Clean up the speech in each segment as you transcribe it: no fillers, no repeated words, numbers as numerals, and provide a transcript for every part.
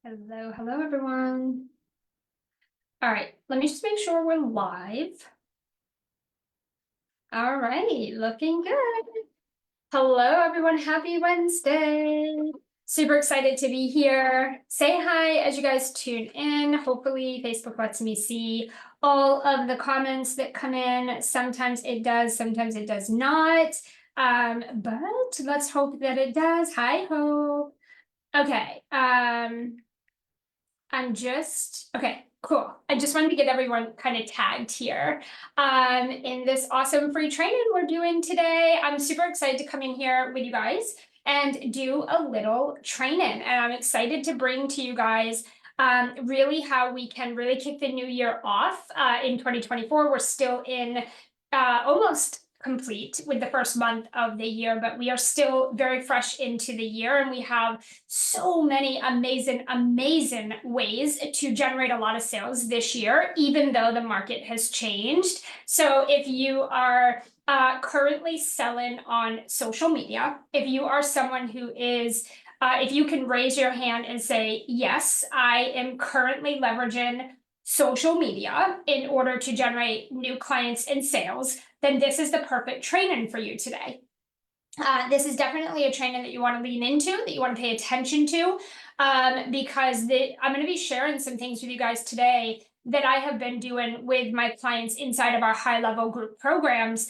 Hello, everyone. All right, let me just make sure we're live. All right, looking good. Hello, everyone. Happy Wednesday. Super excited to be here. Say hi as you guys tune in. Hopefully, Facebook lets me see all of the comments that come in. Sometimes it does, sometimes it does not. But let's hope that it does. Hi, Hope. Okay. Okay, cool. I just wanted to get everyone kind of tagged here in this awesome free training we're doing today. I'm super excited to come in here with you guys and do a little training. And I'm excited to bring to you guys really how we can really kick the new year off in 2024. We're still in almost complete with the first month of the year, but we are still very fresh into the year, and we have so many amazing ways to generate a lot of sales this year, even though the market has changed. So if you are currently selling on social media, if you are someone who is if you can raise your hand and say, yes, I am currently leveraging social media in order to generate new clients and sales, then this is the perfect training for you today. This is definitely a training that you want to lean into, that you want to pay attention to, because I'm going to be sharing some things with you guys today that I have been doing with my clients inside of our high level group programs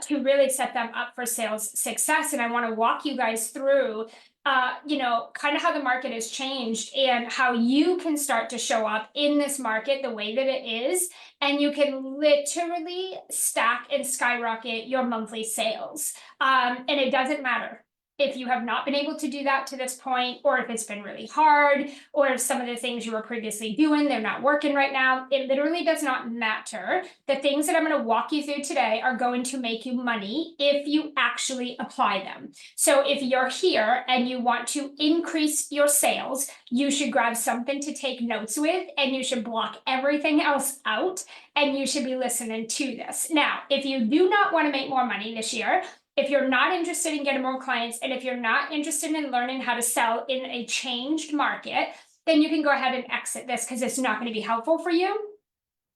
to really set them up for sales success. And I want to walk you guys through kind of how the market has changed and how you can start to show up in this market the way that it is. And you can literally stack and skyrocket your monthly sales. And it doesn't matter if you have not been able to do that to this point, or if it's been really hard, or if some of the things you were previously doing, they're not working right now. It literally does not matter. The things that I'm going to walk you through today are going to make you money if you actually apply them. So if you're here and you want to increase your sales, you should grab something to take notes with, and you should block everything else out, and you should be listening to this. Now, if you do not want to make more money this year, if you're not interested in getting more clients, and if you're not interested in learning how to sell in a changed market, then you can go ahead and exit this, because it's not going to be helpful for you.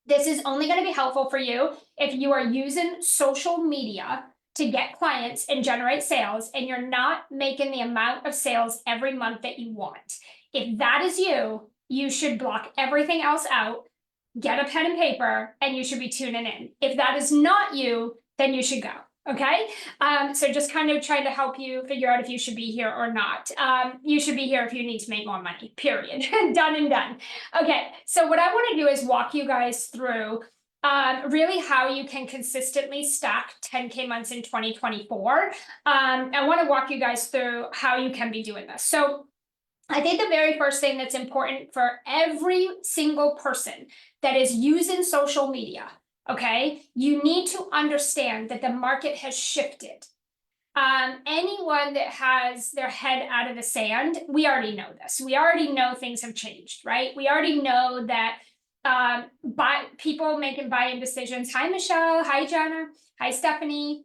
This is only going to be helpful for you if you are using social media to get clients and generate sales, and you're not making the amount of sales every month that you want. If that is you, you should block everything else out, get a pen and paper, and you should be tuning in. If that is not you, then you should go. Okay. So just kind of trying to help you figure out if you should be here or not. You should be here if you need to make more money, period. Done and done. Okay. So what I want to do is walk you guys through really how you can consistently stack 10K months in 2024. I want to walk you guys through how you can be doing this. So I think the very first thing that's important for every single person that is using social media, okay, you need to understand that the market has shifted. Anyone that has their head out of the sand, we already know this. We already know things have changed, right? We already know that people making buying decisions. Hi, Michelle. Hi, Jenna. Hi, Stephanie.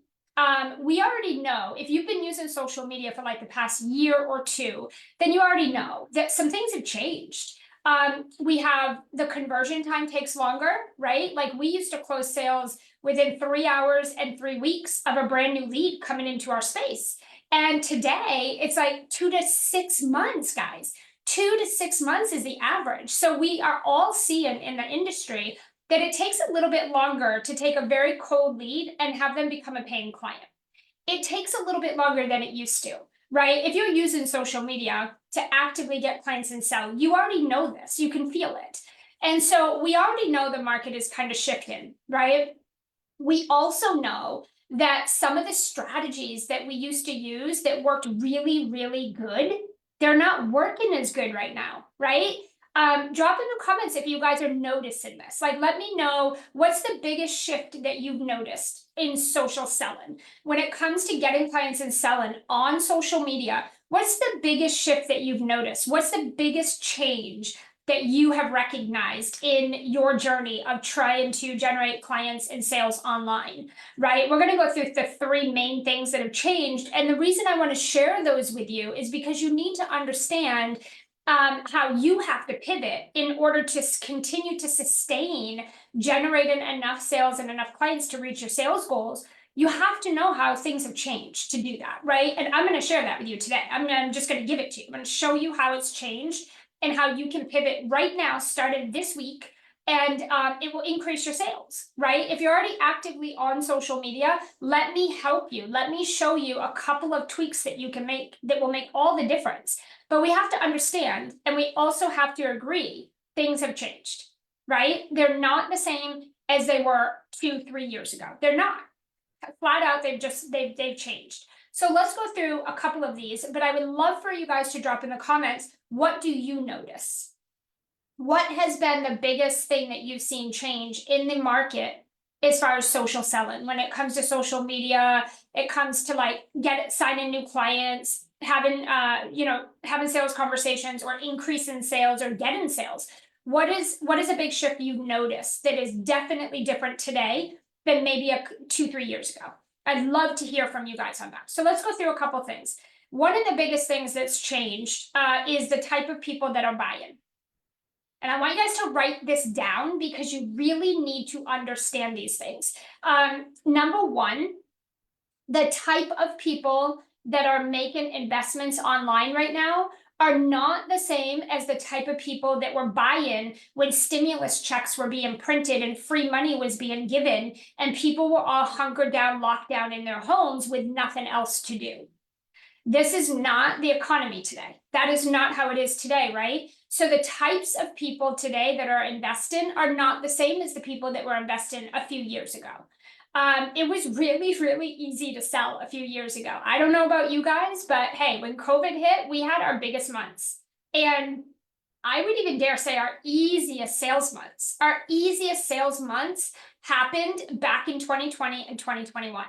We already know, if you've been using social media for like the past year or two, then you already know that some things have changed. We have the conversion time takes longer, right? Like we used to close sales within 3 hours and 3 weeks of a brand new lead coming into our space. And today it's like 2 to 6 months, guys. 2 to 6 months is the average. So we are all seeing in the industry that it takes a little bit longer to take a very cold lead and have them become a paying client. It takes a little bit longer than it used to, right? If you're using social media to actively get clients and sell, you already know this, you can feel it. And so we already know the market is kind of shifting, right? We also know that some of the strategies that we used to use that worked really, really good, they're not working as good right now, right? Drop in the comments if you guys are noticing this. Like, let me know, what's the biggest shift that you've noticed in social selling when it comes to getting clients and selling on social media? What's the biggest shift that you've noticed? What's the biggest change that you have recognized in your journey of trying to generate clients and sales online, right? We're going to go through the 3 main things that have changed. And the reason I want to share those with you is because you need to understand how you have to pivot in order to continue to sustain generating enough sales and enough clients to reach your sales goals. You have to know how things have changed to do that, right? And I'm going to share that with you today. I'm just going to give it to you. I'm going to show you how it's changed and how you can pivot right now, started this week, and it will increase your sales, right? If you're already actively on social media, let me help you. Let me show you a couple of tweaks that you can make that will make all the difference. But we have to understand, and we also have to agree, things have changed, right? They're not the same as they were 2-3 years ago. They're not. Flat out, they've changed. So let's go through a couple of these, but I would love for you guys to drop in the comments, what do you notice? What has been the biggest thing that you've seen change in the market as far as social selling? When it comes to social media, it comes to like signing new clients, having having sales conversations, or increase in sales, or getting sales. What is a big shift you notice that is definitely different today than maybe 2-3 years ago? I'd love to hear from you guys on that. So let's go through a couple things. One of the biggest things that's changed is the type of people that are buying. And I want you guys to write this down because you really need to understand these things. Number one, the type of people that are making investments online right now are not the same as the type of people that were buying when stimulus checks were being printed and free money was being given and people were all hunkered down, locked down in their homes with nothing else to do. This is not the economy today. That is not how it is today, right? So the types of people today that are investing are not the same as the people that were investing a few years ago. It was really, really easy to sell a few years ago. I don't know about you guys, but hey, when COVID hit, we had our biggest months. And I would even dare say our easiest sales months. Our easiest sales months happened back in 2020 and 2021.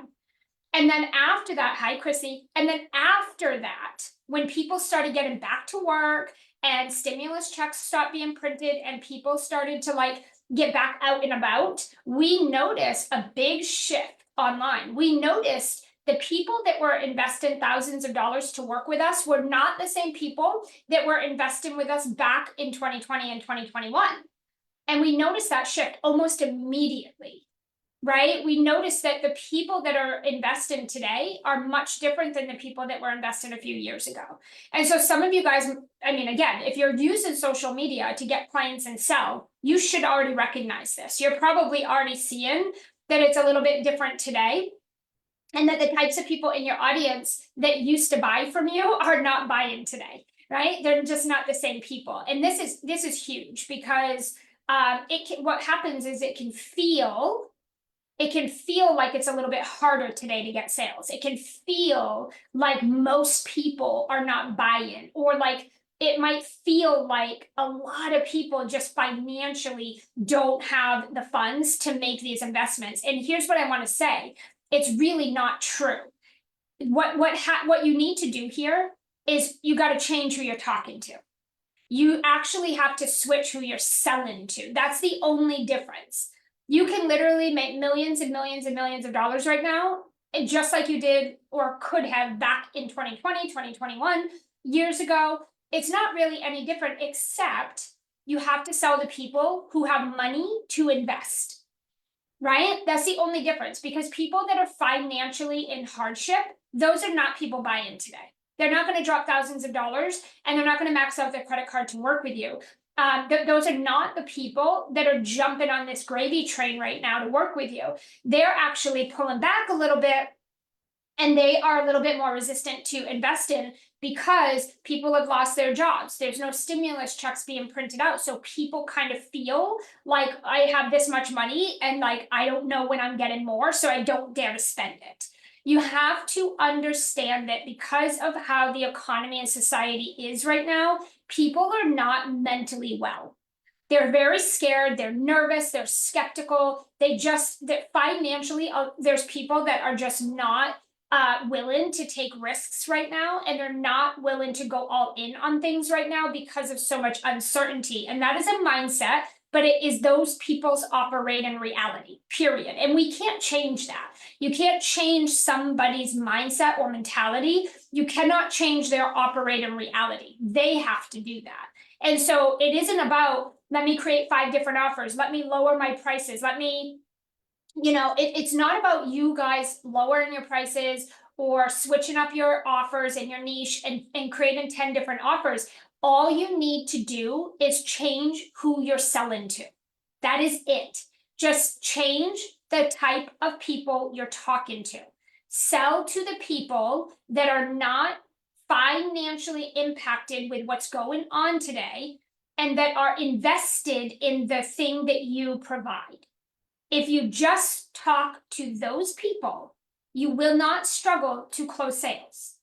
And then after that, hi, Chrissy. And then after that, when people started getting back to work and stimulus checks stopped being printed and people started to like get back out and about, we noticed a big shift online. We noticed the people that were investing thousands of dollars to work with us were not the same people that were investing with us back in 2020 and 2021. And we noticed that shift almost immediately, right? We noticed that the people that are investing today are much different than the people that were investing a few years ago. And so some of you guys, I mean, again, if you're using social media to get clients and sell, you should already recognize this. You're probably already seeing that it's a little bit different today, and that the types of people in your audience that used to buy from you are not buying today, right? They're just not the same people. And this is huge because what happens is it can feel like it's a little bit harder today to get sales. It can feel like most people are not buying, or like it might feel like a lot of people just financially don't have the funds to make these investments. And here's what I want to say. It's really not true. What you need to do here is you got to change who you're talking to. You actually have to switch who you're selling to. That's the only difference. You can literally make millions and millions and millions of dollars right now, just like you did or could have back in 2020, 2021, years ago. It's not really any different, except you have to sell to people who have money to invest, right? That's the only difference, because people that are financially in hardship, those are not people buying today. They're not going to drop thousands of dollars, and they're not going to max out their credit card to work with you. Those are not the people that are jumping on this gravy train right now to work with you. They're actually pulling back a little bit, and they are a little bit more resistant to invest in because people have lost their jobs. There's no stimulus checks being printed out. So people kind of feel like I have this much money and like I don't know when I'm getting more, so I don't dare to spend it. You have to understand that because of how the economy and society is right now, people are not mentally well. They're very scared, they're nervous, they're skeptical. That financially, there's people that are just not willing to take risks right now, and they're not willing to go all in on things right now because of so much uncertainty. And that is a mindset but it is those people's operating reality, period. And we can't change that. You can't change somebody's mindset or mentality. You cannot change their operating reality. They have to do that. And so it isn't about, let me create 5 different offers, let me lower my prices, let me, it's not about you guys lowering your prices or switching up your offers and your niche and creating 10 different offers. All you need to do is change who you're selling to. That is it. Just change the type of people you're talking to. Sell to the people that are not financially impacted with what's going on today and that are invested in the thing that you provide. If you just talk to those people, you will not struggle to close sales.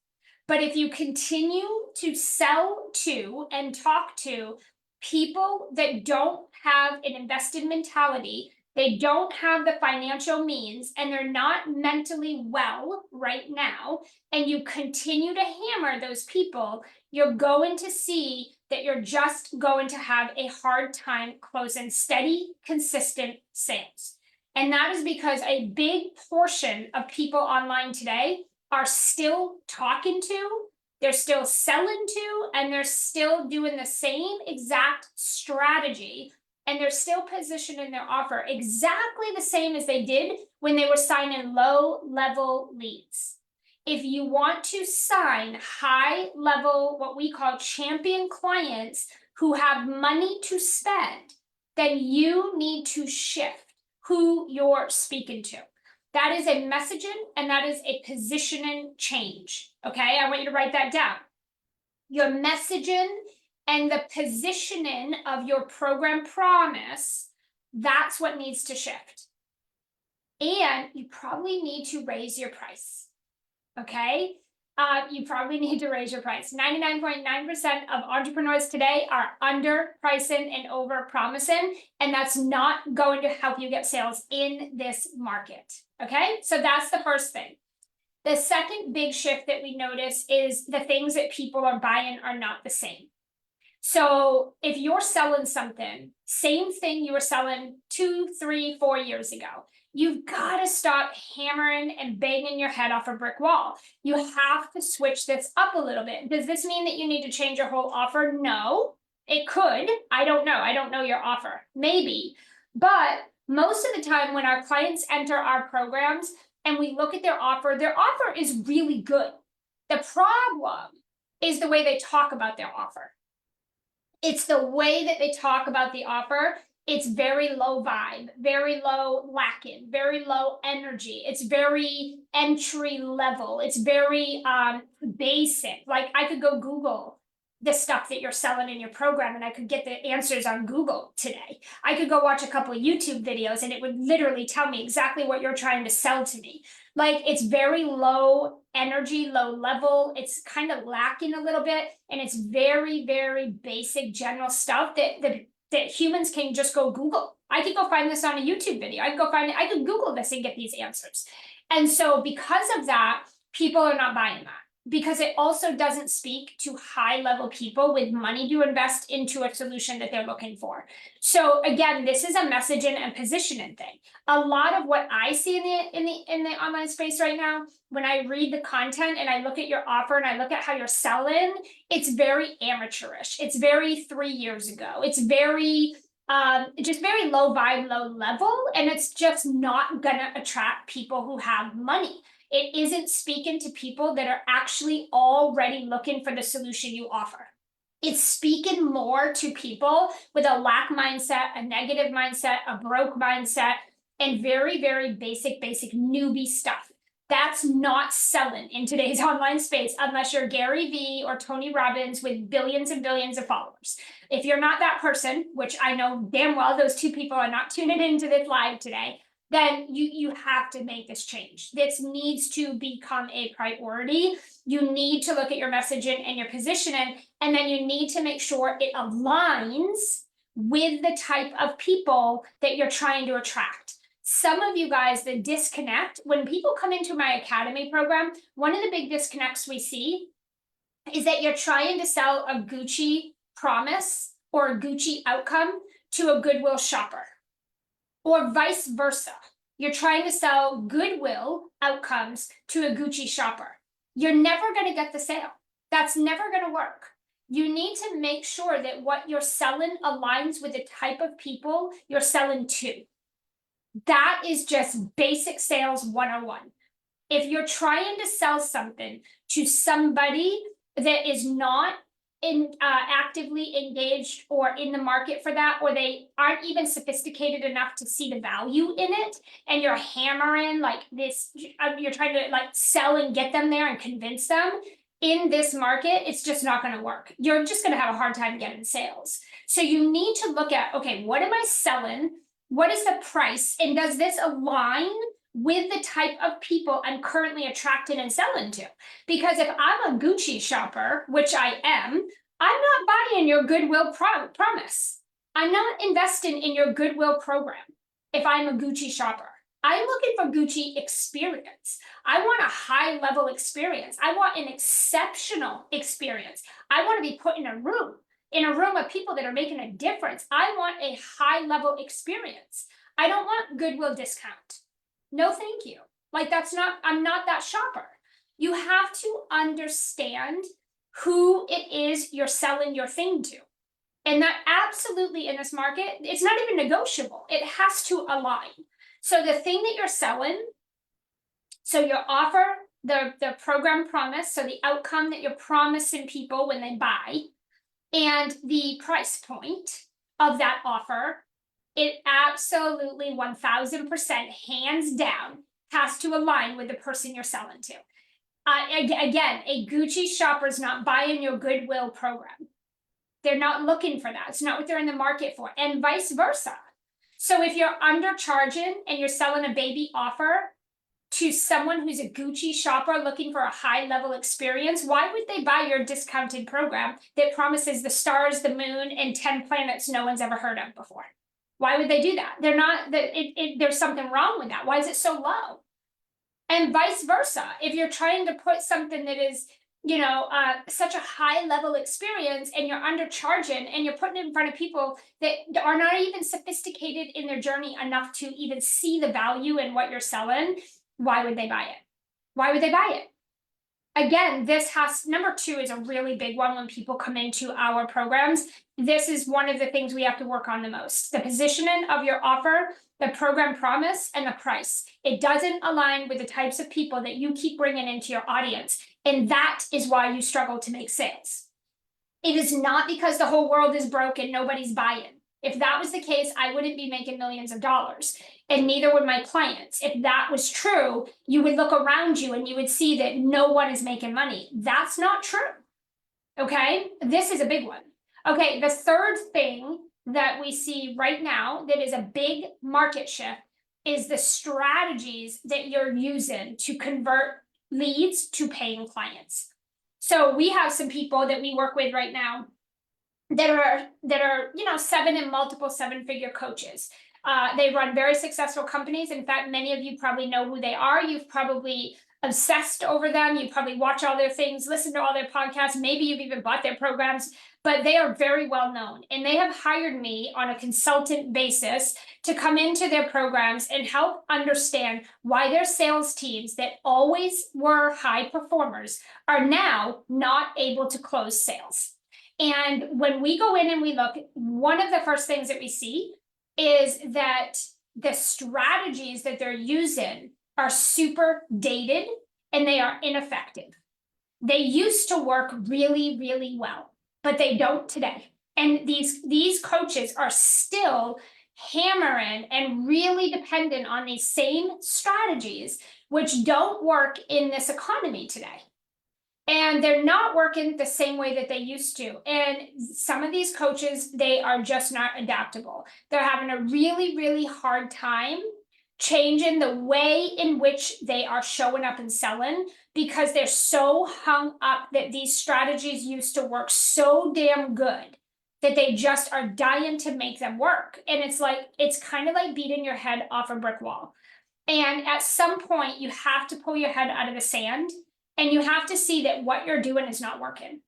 But if you continue to sell to and talk to people that don't have an invested mentality, they don't have the financial means, and they're not mentally well right now, and you continue to hammer those people, you're going to see that you're just going to have a hard time closing steady, consistent sales. And that is because a big portion of people online today are still talking to, they're still selling to, and they're still doing the same exact strategy, and they're still positioning their offer exactly the same as they did when they were signing low-level leads. If you want to sign high-level, what we call champion clients who have money to spend, then you need to shift who you're speaking to. That is a messaging and that is a positioning change. Okay, I want you to write that down. Your messaging and the positioning of your program promise, that's what needs to shift. And you probably need to raise your price. Okay, you probably need to raise your price. 99.9% of entrepreneurs today are underpricing and over promising, and that's not going to help you get sales in this market. Okay, so that's the first thing. The second big shift that we notice is the things that people are buying are not the same. So if you're selling something, same thing you were selling 2, 3, 4 years ago, you've got to stop hammering and banging your head off a brick wall. You have to switch this up a little bit. Does this mean that you need to change your whole offer? No, it could. I don't know. I don't know your offer. Maybe. But most of the time when our clients enter our programs and we look at their offer is really good. The problem is the way they talk about their offer. It's the way that they talk about the offer. It's very low vibe, very low lacking, very low energy. It's very entry level. It's very basic. Like I could go Google the stuff that you're selling in your program and I could get the answers on Google today. I could go watch a couple of YouTube videos and it would literally tell me exactly what you're trying to sell to me. Like it's very low energy, low level. It's kind of lacking a little bit. And it's very, very basic general stuff that humans can just go Google. I could go find this on a YouTube video. I could go find it. I could Google this and get these answers. And so because of that, people are not buying that. Because it also doesn't speak to high-level people with money to invest into a solution that they're looking for. So again, this is a messaging and positioning thing. A lot of what I see in the online space right now, when I read the content and I look at your offer and I look at how you're selling, it's very amateurish. It's very 3 years ago. It's very just very low vibe, low level, and it's just not gonna attract people who have money. It isn't speaking to people that are actually already looking for the solution you offer. It's speaking more to people with a lack mindset, a negative mindset, a broke mindset, and very, very basic newbie stuff. That's not selling in today's online space unless you're Gary Vee or Tony Robbins with billions and billions of followers. If you're not that person, which I know damn well those two people are not tuning into this live today, then you have to make this change. This needs to become a priority. You need to look at your messaging and your positioning, and then you need to make sure it aligns with the type of people that you're trying to attract. Some of you guys, the disconnect, when people come into my Academy program, one of the big disconnects we see is that you're trying to sell a Gucci promise or a Gucci outcome to a Goodwill shopper, or vice versa. You're trying to sell Goodwill outcomes to a Gucci shopper. You're never going to get the sale. That's never going to work. You need to make sure that what you're selling aligns with the type of people you're selling to. That is just basic sales 101. If you're trying to sell something to somebody that is not actively engaged or in the market for that, or they aren't even sophisticated enough to see the value in it, and you're hammering like this, you're trying to like sell and get them there and convince them in this market, it's just not going to work. You're just going to have a hard time getting sales. So you need to look at, okay, what am I selling? What is the price? And does this align with the type of people I'm currently attracted and selling to? Because if I'm a Gucci shopper, which I am, I'm not buying your Goodwill promise. I'm not investing in your Goodwill program if I'm a Gucci shopper. I'm looking for Gucci experience. I want a high level experience. I want an exceptional experience. I want to be put in a room of people that are making a difference. I want a high level experience. I don't want Goodwill discount. No, thank you. Like I'm not that shopper. You have to understand who it is you're selling your thing to. And that absolutely in this market, it's not even negotiable. It has to align. So the thing that you're selling, so your offer, the program promise, so the outcome that you're promising people when they buy, and the price point of that offer, it absolutely 1000% hands down has to align with the person you're selling to. Again, a Gucci shopper is not buying your Goodwill program. They're not looking for that. It's not what they're in the market for, and vice versa. So if you're undercharging and you're selling a baby offer to someone who's a Gucci shopper looking for a high level experience, why would they buy your discounted program that promises the stars, the moon, and 10 planets no one's ever heard of before? Why would they do that? They're not, there's something wrong with that. Why is it so low? And vice versa. If you're trying to put something that is, such a high level experience and you're undercharging and you're putting it in front of people that are not even sophisticated in their journey enough to even see the value in what you're selling, why would they buy it? Why would they buy it? Again, number 2 is a really big one when people come into our programs. This is one of the things we have to work on the most. The positioning of your offer, the program promise, and the price. It doesn't align with the types of people that you keep bringing into your audience. And that is why you struggle to make sales. It is not because the whole world is broken, nobody's buying. If that was the case, I wouldn't be making millions of dollars, and neither would my clients. If that was true, you would look around you and you would see that no one is making money. That's not true. Okay, this is a big one. Okay, the third thing that we see right now that is a big market shift is the strategies that you're using to convert leads to paying clients. So we have some people that we work with right now that are 7 and multiple 7-figure coaches. They run very successful companies. In fact, many of you probably know who they are. You've probably obsessed over them. You probably watch all their things, listen to all their podcasts. Maybe you've even bought their programs, but they are very well known. And they have hired me on a consultant basis to come into their programs and help understand why their sales teams that always were high performers are now not able to close sales. And when we go in and we look, one of the first things that we see is that the strategies that they're using are super dated and they are ineffective. They used to work really, really well, but they don't today. And these coaches are still hammering and really dependent on these same strategies, which don't work in this economy today. And they're not working the same way that they used to. And some of these coaches, they are just not adaptable. They're having a really, really hard time changing the way in which they are showing up and selling because they're so hung up that these strategies used to work so damn good that they just are dying to make them work. And it's kind of like beating your head off a brick wall. And at some point, you have to pull your head out of the sand. And you have to see that what you're doing is not working,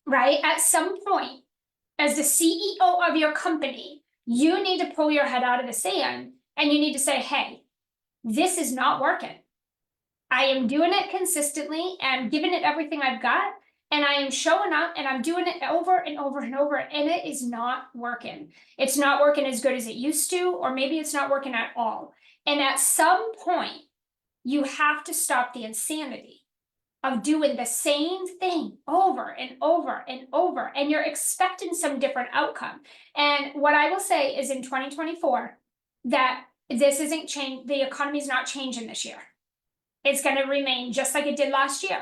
right? At some point, as the CEO of your company, you need to pull your head out of the sand and you need to say, hey, this is not working. I am doing it consistently and giving it everything I've got. And I am showing up and I'm doing it over and over and over. And it is not working. It's not working as good as it used to, or maybe it's not working at all. And at some point, you have to stop the insanity of doing the same thing over and over and over. And you're expecting some different outcome. And what I will say is in 2024, that this isn't changed. The economy is not changing this year. It's going to remain just like it did last year.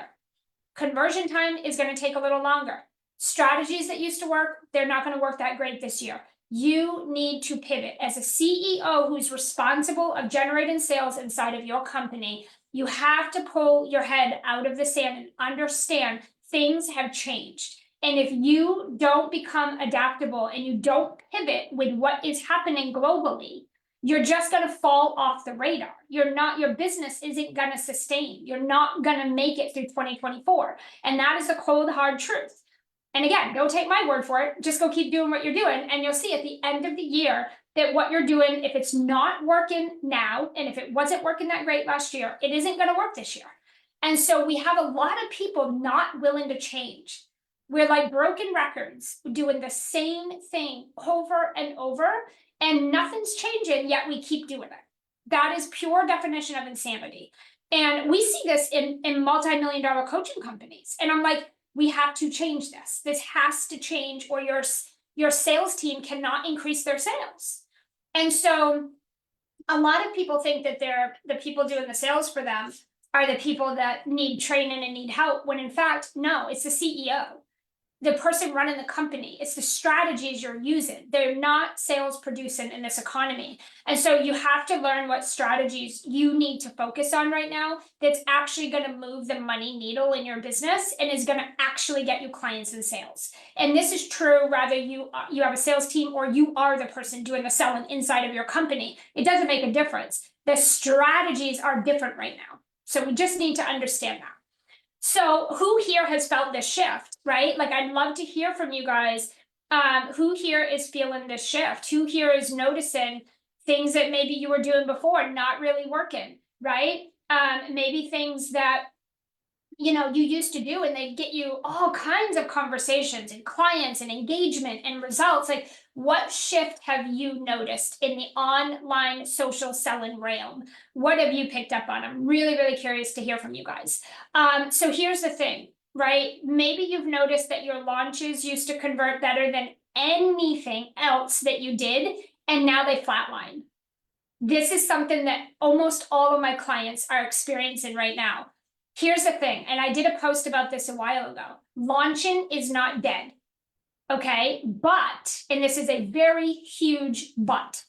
Conversion time is going to take a little longer. Strategies that used to work, they're not going to work that great this year. You need to pivot. As a CEO who's responsible of generating sales inside of your company, you have to pull your head out of the sand and understand things have changed. And if you don't become adaptable and you don't pivot with what is happening globally, you're just going to fall off the radar. Your business isn't going to sustain. You're not going to make it through 2024. And that is the cold, hard truth. And again, don't take my word for it. Just go keep doing what you're doing. And you'll see at the end of the year that what you're doing, if it's not working now, and if it wasn't working that great last year, it isn't going to work this year. And so we have a lot of people not willing to change. We're like broken records doing the same thing over and over. And nothing's changing, yet we keep doing it. That is pure definition of insanity. And we see this in multi-million-dollar coaching companies. And I'm like, we have to change this. This has to change, or your sales team cannot increase their sales. And so a lot of people think that they're the people doing the sales for them are the people that need training and need help, when in fact, no, it's the CEO. The person running the company, it's the strategies you're using. They're not sales producing in this economy. And so you have to learn what strategies you need to focus on right now that's actually going to move the money needle in your business and is going to actually get you clients and sales. And this is true whether you have a sales team or you are the person doing the selling inside of your company. It doesn't make a difference. The strategies are different right now. So we just need to understand that. So who here has felt this shift, right? Like, I'd love to hear from you guys. Who here is feeling this shift? Who here is noticing things that maybe you were doing before not really working, right? Maybe things that, you used to do, and they get you all kinds of conversations and clients and engagement and results. Like, what shift have you noticed in the online social selling realm? What have you picked up on? I'm really, really curious to hear from you guys. So here's the thing, right? Maybe you've noticed that your launches used to convert better than anything else that you did, and now they flatline. This is something that almost all of my clients are experiencing right now. Here's the thing, and I did a post about this a while ago. Launching is not dead, okay? But, and this is a very huge but,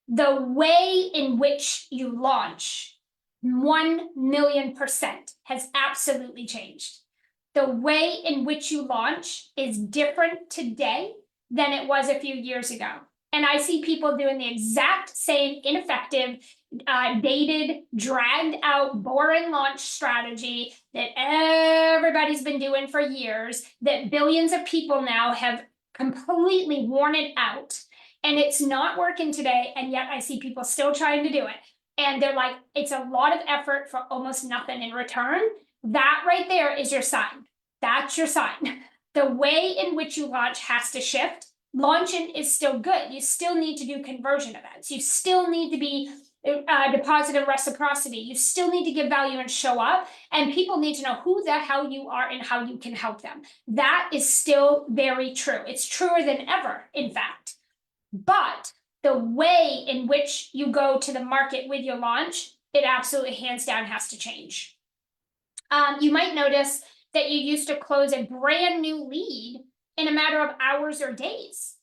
the way in which you launch 1,000,000% has absolutely changed. The way in which you launch is different today than it was a few years ago. And I see people doing the exact same ineffective, dated, dragged out, boring launch strategy that everybody's been doing for years, that billions of people now have completely worn it out. And it's not working today. And yet I see people still trying to do it. And they're like, it's a lot of effort for almost nothing in return. That right there is your sign. That's your sign. The way in which you launch has to shift. Launching is still good. You still need to do conversion events. You still need to be deposit and reciprocity. You still need to give value and show up. And people need to know who the hell you are and how you can help them. That is still very true. It's truer than ever, in fact. But the way in which you go to the market with your launch, it absolutely hands down has to change. You might notice that you used to close a brand new lead in a matter of hours or days.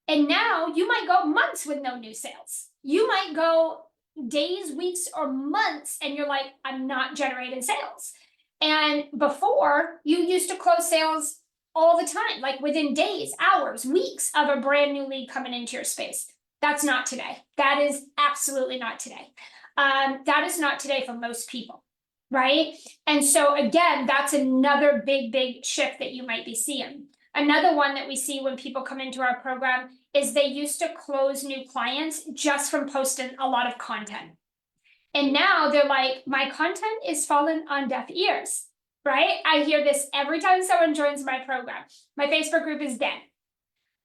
And now you might go months with no new sales. You might go days, weeks, or months, and you're like, I'm not generating sales. And before, you used to close sales all the time, like within days, hours, weeks of a brand new lead coming into your space. That's not today. That is absolutely not today. That is not today for most people, right? And so again, that's another big, big shift that you might be seeing. Another one that we see when people come into our program is they used to close new clients just from posting a lot of content. And now they're like, my content is falling on deaf ears, right? I hear this every time someone joins my program. My Facebook group is dead.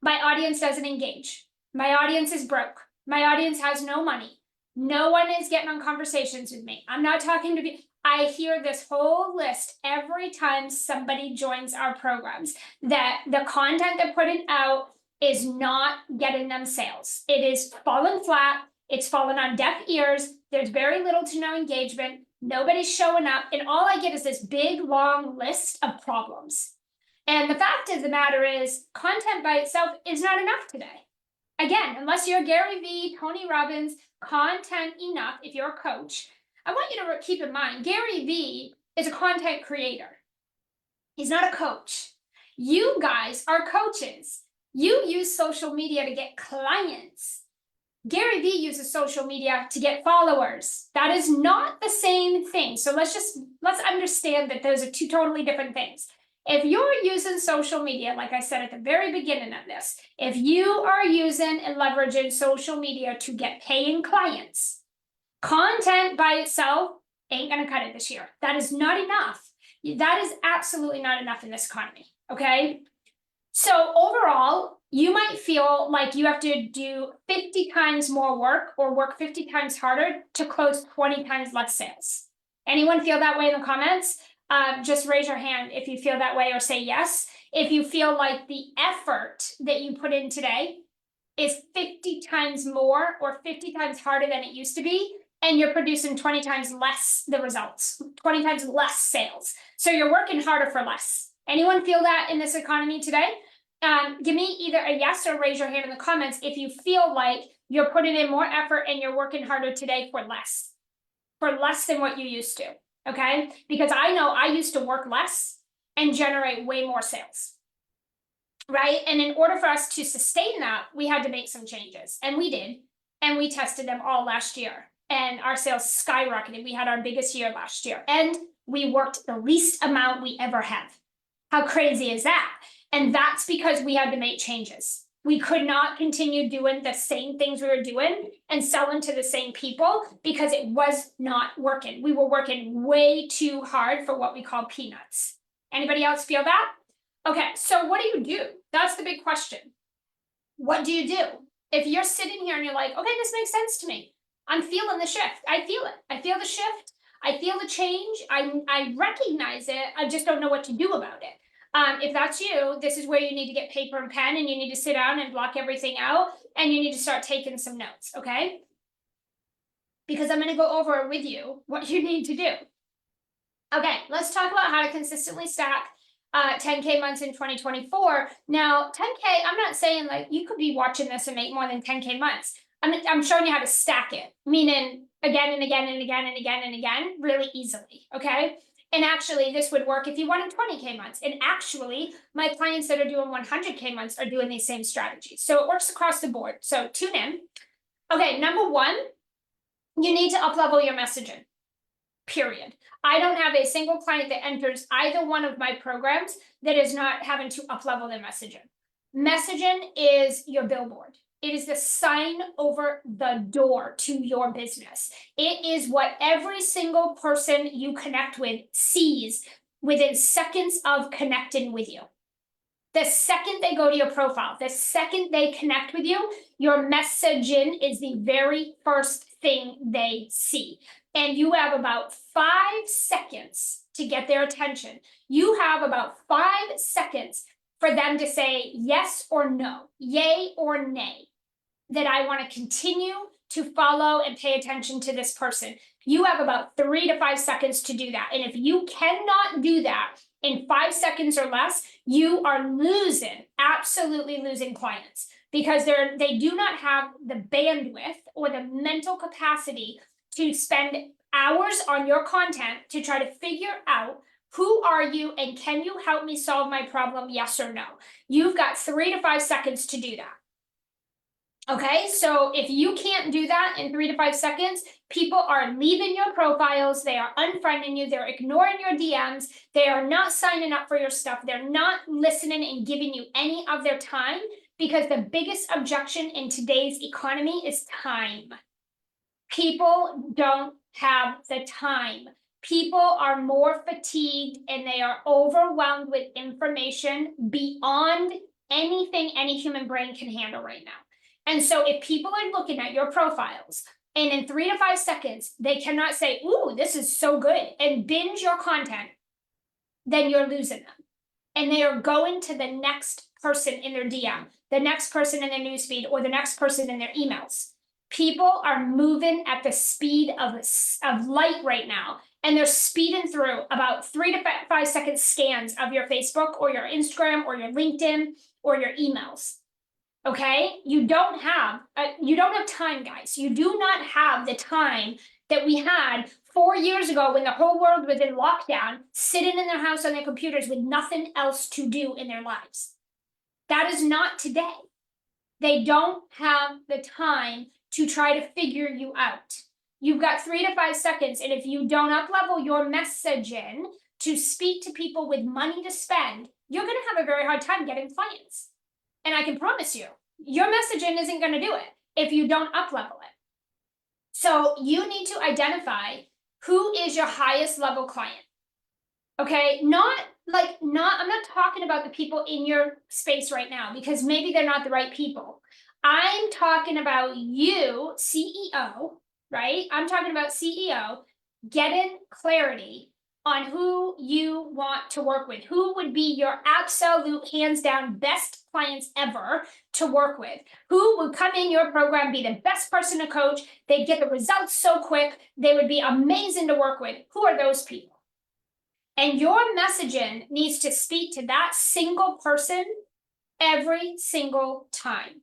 My audience doesn't engage. My audience is broke. My audience has no money. No one is getting on conversations with me. I'm not talking to people. I hear this whole list every time somebody joins our programs, that the content they're putting out is not getting them sales. It is falling flat. It's fallen on deaf ears. There's very little to no engagement. Nobody's showing up. And all I get is this big, long list of problems. And the fact of the matter is, content by itself is not enough today. Again, unless you're Gary Vee, Tony Robbins, content enough, if you're a coach, I want you to keep in mind, Gary Vee is a content creator. He's not a coach. You guys are coaches. You use social media to get clients. Gary Vee uses social media to get followers. That is not the same thing. So let's understand that those are two totally different things. If you're using social media, like I said at the very beginning of this, if you are using and leveraging social media to get paying clients, content by itself ain't gonna cut it this year. That is not enough. That is absolutely not enough in this economy, okay? So overall, you might feel like you have to do 50 times more work or work 50 times harder to close 20 times less sales. Anyone feel that way in the comments? Just raise your hand if you feel that way, or say yes. If you feel like the effort that you put in today is 50 times more or 50 times harder than it used to be, and you're producing 20 times less the results, 20 times less sales. So you're working harder for less. Anyone feel that in this economy today? Give me either a yes or raise your hand in the comments if you feel like you're putting in more effort and you're working harder today for less than what you used to, okay? Because I know I used to work less and generate way more sales, right? And in order for us to sustain that, we had to make some changes, and we did, and we tested them all last year, and our sales skyrocketed. We had our biggest year last year, and we worked the least amount we ever have. How crazy is that? And that's because we had to make changes. We could not continue doing the same things we were doing and selling to the same people because it was not working. We were working way too hard for what we call peanuts. Anybody else feel that? Okay, so what do? That's the big question. What do you do? If you're sitting here and you're like, okay, this makes sense to me. I'm feeling the shift. I feel it. I feel the shift. I feel the change. I recognize it. I just don't know what to do about it. If that's you, this is where you need to get paper and pen, and you need to sit down and block everything out, and you need to start taking some notes, okay? Because I'm going to go over with you what you need to do. Okay, let's talk about how to consistently stack 10K months in 2024. Now, 10K, I'm not saying like you could be watching this and make more than 10K months. I'm showing you how to stack it, meaning again and again and again and again and again, really easily, okay? And actually, this would work if you wanted 20K months. And actually, my clients that are doing 100K months are doing these same strategies. So it works across the board. So tune in. Okay, number one, you need to up-level your messaging, period. I don't have a single client that enters either one of my programs that is not having to up-level their messaging. Messaging is your billboard. It is the sign over the door to your business. It is what every single person you connect with sees within seconds of connecting with you. The second they go to your profile, the second they connect with you, your messaging is the very first thing they see. And you have about 5 seconds to get their attention. You have about 5 seconds for them to say yes or no, yay or nay, that I want to continue to follow and pay attention to this person. You have about 3 to 5 seconds to do that. And if you cannot do that in 5 seconds or less, you are losing, absolutely losing clients, because they do not have the bandwidth or the mental capacity to spend hours on your content to try to figure out who are you and can you help me solve my problem, yes or no. You've got 3 to 5 seconds to do that. Okay, so if you can't do that in 3 to 5 seconds, people are leaving your profiles, they are unfriending you, they're ignoring your DMs, they are not signing up for your stuff, they're not listening and giving you any of their time, because the biggest objection in today's economy is time. People don't have the time. People are more fatigued and they are overwhelmed with information beyond anything any human brain can handle right now. And so if people are looking at your profiles and in 3 to 5 seconds, they cannot say, ooh, this is so good, and binge your content, then you're losing them. And they are going to the next person in their DM, the next person in their newsfeed, or the next person in their emails. People are moving at the speed of light right now, and they're speeding through about 3 to 5 second scans of your Facebook or your Instagram or your LinkedIn or your emails. Okay, you don't have time, guys. You do not have the time that we had 4 years ago when the whole world was in lockdown, sitting in their house on their computers with nothing else to do in their lives. That is not today. They don't have the time to try to figure you out. You've got 3 to 5 seconds, and if you don't up-level your messaging to speak to people with money to spend, you're going to have a very hard time getting clients. And I can promise you, your messaging isn't going to do it if you don't up-level it. So you need to identify who is your highest level client. Okay, I'm not talking about the people in your space right now, because maybe they're not the right people. I'm talking about you, CEO, right? I'm talking about CEO getting clarity on who you want to work with, who would be your absolute hands down best clients ever to work with, who would come in your program, be the best person to coach, they'd get the results so quick, they would be amazing to work with. Who are those people? And your messaging needs to speak to that single person every single time.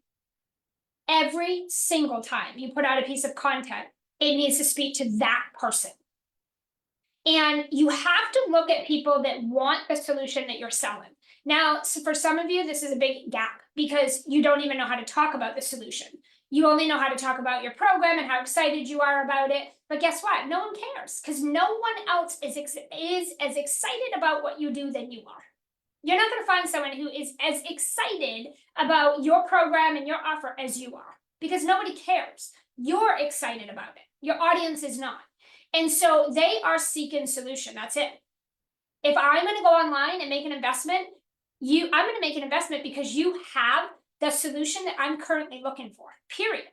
Every single time you put out a piece of content, it needs to speak to that person. And you have to look at people that want the solution that you're selling. Now, so for some of you, this is a big gap because you don't even know how to talk about the solution. You only know how to talk about your program and how excited you are about it. But guess what? No one cares, because no one else is as excited about what you do than you are. You're not going to find someone who is as excited about your program and your offer as you are, because nobody cares. You're excited about it. Your audience is not. And so they are seeking solution. That's it. If I'm going to go online and make an investment, I'm going to make an investment because you have the solution that I'm currently looking for, period.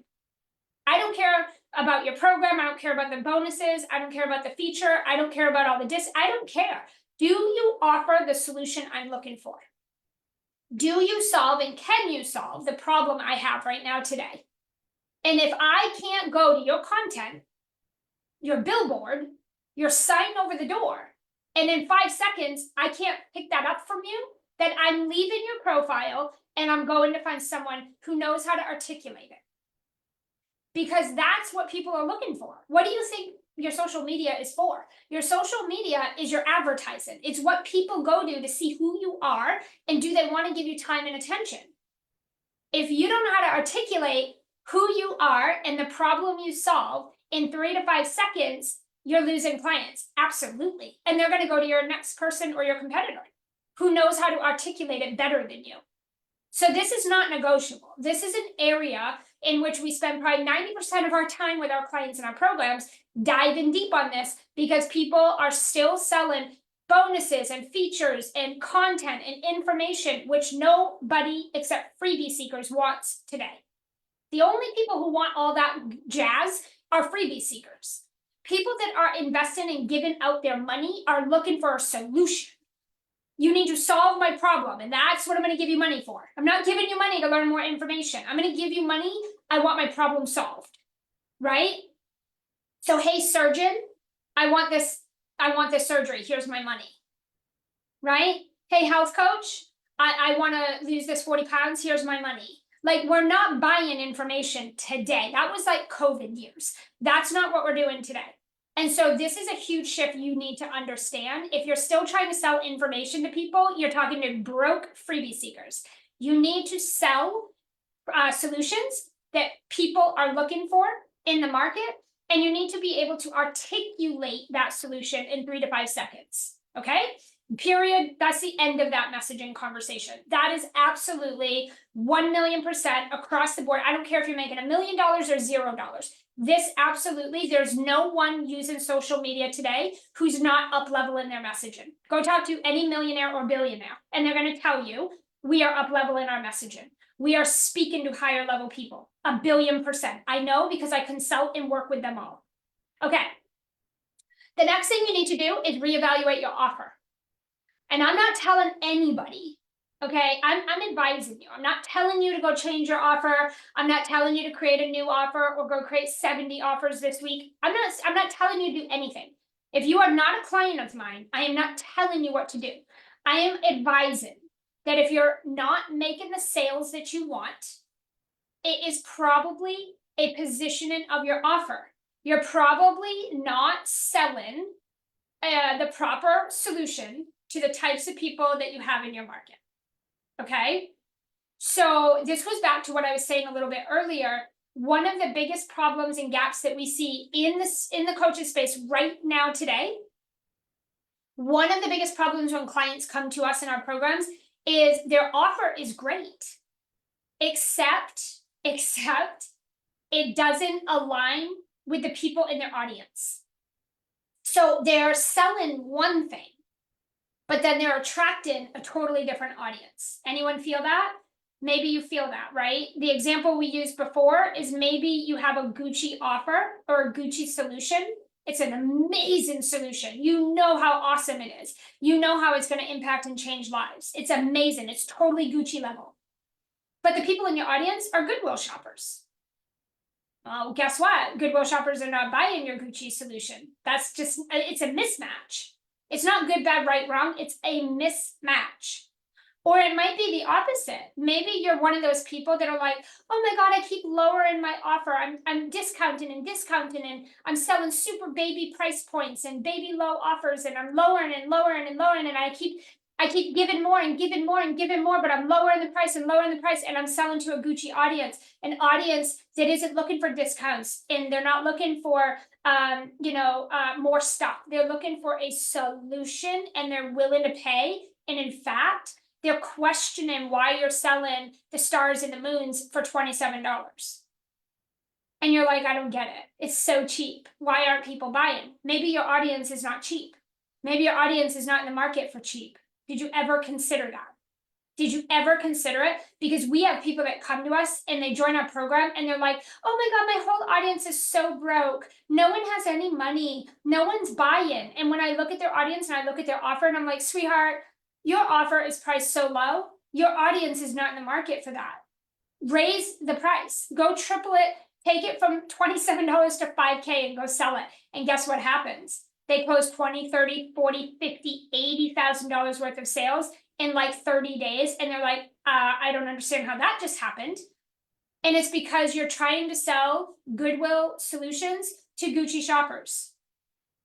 I don't care about your program. I don't care about the bonuses. I don't care about the feature. I don't care about all the I don't care. Do you offer the solution I'm looking for? Do you solve and can you solve the problem I have right now today? And if I can't go to your content, your billboard, your sign over the door, and in 5 seconds, I can't pick that up from you, then I'm leaving your profile and I'm going to find someone who knows how to articulate it. Because that's what people are looking for. What do you think your social media is for? Your social media is your advertising. It's what people go to see who you are and do they want to give you time and attention. If you don't know how to articulate who you are and the problem you solve in 3 to 5 seconds, you're losing clients. Absolutely. And they're going to go to your next person or your competitor who knows how to articulate it better than you. So this is not negotiable. This is an area in which we spend probably 90% of our time with our clients and our programs diving deep on this, because people are still selling bonuses and features and content and information, which nobody except freebie seekers wants today. The only people who want all that jazz are freebie seekers. People that are investing and giving out their money are looking for a solution. You need to solve my problem, and that's what I'm going to give you money for. I'm not giving you money to learn more information. I'm going to give you money. I want my problem solved, right? So, hey, surgeon, I want this surgery. Here's my money, right? Hey, health coach, I want to lose this 40 pounds. Here's my money. Like, we're not buying information today. That was like COVID years. That's not what we're doing today. And so this is a huge shift you need to understand. If you're still trying to sell information to people, you're talking to broke freebie seekers. You need to sell solutions that people are looking for in the market, and you need to be able to articulate that solution in 3 to 5 seconds. Okay? Period. That's the end of that messaging conversation. That is absolutely 1,000,000% across the board. I don't care if you're making $1 million or $0. This absolutely, there's no one using social media today who's not up leveling their messaging. Go talk to any millionaire or billionaire, and they're going to tell you we are up leveling our messaging. We are speaking to higher level people, 1,000,000,000%. I know because I consult and work with them all. Okay. The next thing you need to do is reevaluate your offer. And I'm not telling anybody, okay? I'm advising you. I'm not telling you to go change your offer. I'm not telling you to create a new offer or go create 70 offers this week. I'm not telling you to do anything. If you are not a client of mine, I am not telling you what to do. I am advising that if you're not making the sales that you want, it is probably a positioning of your offer. You're probably not selling the proper solution to the types of people that you have in your market. Okay. So this goes back to what I was saying a little bit earlier. One of the biggest problems and gaps that we see in the coaching space right now today, one of the biggest problems when clients come to us in our programs is their offer is great, except it doesn't align with the people in their audience. So they're selling one thing, but then they're attracting a totally different audience. Anyone feel that? Maybe you feel that, right? The example we used before is maybe you have a Gucci offer or a Gucci solution. It's an amazing solution. You know how awesome it is. You know how it's going to impact and change lives. It's amazing. It's totally Gucci level. But the people in your audience are Goodwill shoppers. Well, guess what? Goodwill shoppers are not buying your Gucci solution. It's a mismatch. It's not good, bad, right, wrong. It's a mismatch. Or it might be the opposite. Maybe you're one of those people that are like, oh my God, I keep lowering my offer. I'm discounting and I'm selling super baby price points and baby low offers, and I'm lowering and lowering and lowering, and I keep giving more and giving more and giving more, but I'm lowering the price and I'm selling to a Gucci audience, an audience that isn't looking for discounts, and they're not looking for more stuff. They're looking for a solution, and they're willing to pay. And in fact, they're questioning why you're selling the stars and the moons for $27. And you're like, I don't get it. It's so cheap. Why aren't people buying? Maybe your audience is not cheap. Maybe your audience is not in the market for cheap. Did you ever consider that? Did you ever consider it? Because we have people that come to us and they join our program and they're like, oh my God, my whole audience is so broke. No one has any money. No one's buying. And when I look at their audience and I look at their offer, and I'm like, sweetheart, your offer is priced so low. Your audience is not in the market for that. Raise the price. Go triple it. Take it from $27 to $5K and go sell it. And guess what happens? They close $20, $30, $40, $50, $80,000 worth of sales in like 30 days. And they're like, I don't understand how that just happened. And it's because you're trying to sell Goodwill solutions to Gucci shoppers.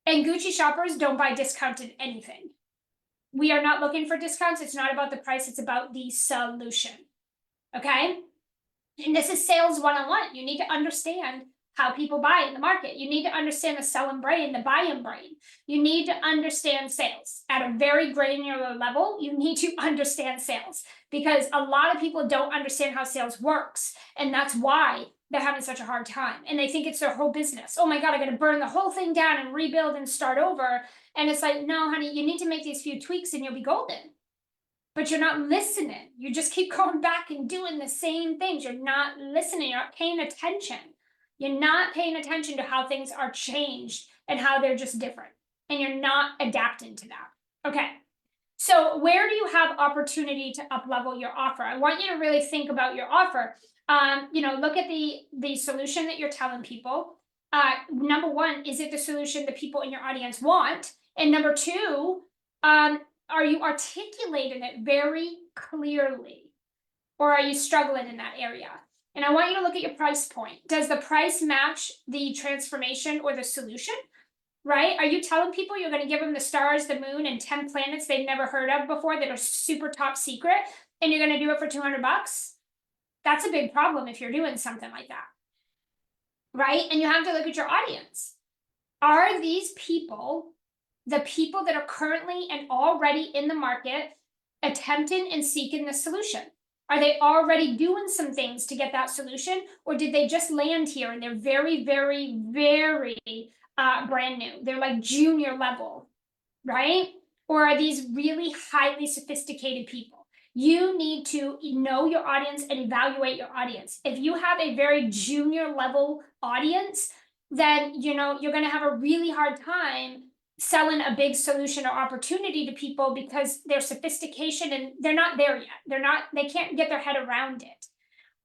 And Gucci shoppers don't buy discounted anything. We are not looking for discounts. It's not about the price. It's about the solution. Okay? And this is sales 101. You need to understand how people buy in the market. You need to understand the selling brain, the buying brain. You need to understand sales at a very granular level. You need to understand sales, because a lot of people don't understand how sales works. And that's why they're having such a hard time. And they think it's their whole business. Oh my God, I got to burn the whole thing down and rebuild and start over. And it's like, no, honey, you need to make these few tweaks and you'll be golden. But you're not listening. You just keep going back and doing the same things. You're not listening. You're not paying attention. You're not paying attention to how things are changed and how they're just different. And you're not adapting to that. Okay. So where do you have opportunity to up-level your offer? I want you to really think about your offer. Look at the solution that you're telling people. Number one, is it the solution the people in your audience want? And number two, are you articulating it very clearly? Or are you struggling in that area? And I want you to look at your price point. Does the price match the transformation or the solution? Right? Are you telling people you're going to give them the stars, the moon, and 10 planets they've never heard of before that are super top secret, and you're going to do it for $200? That's a big problem if you're doing something like that, right? And you have to look at your audience. Are these people the people that are currently and already in the market attempting and seeking the solution? Are they already doing some things to get that solution, or did they just land here and they're very, very, very brand new? They're like junior level, right? Or are these really highly sophisticated people? You need to know your audience and evaluate your audience. If you have a very junior level audience, then you're going to have a really hard time selling a big solution or opportunity to people because their sophistication and they're not there yet. They can't get their head around it.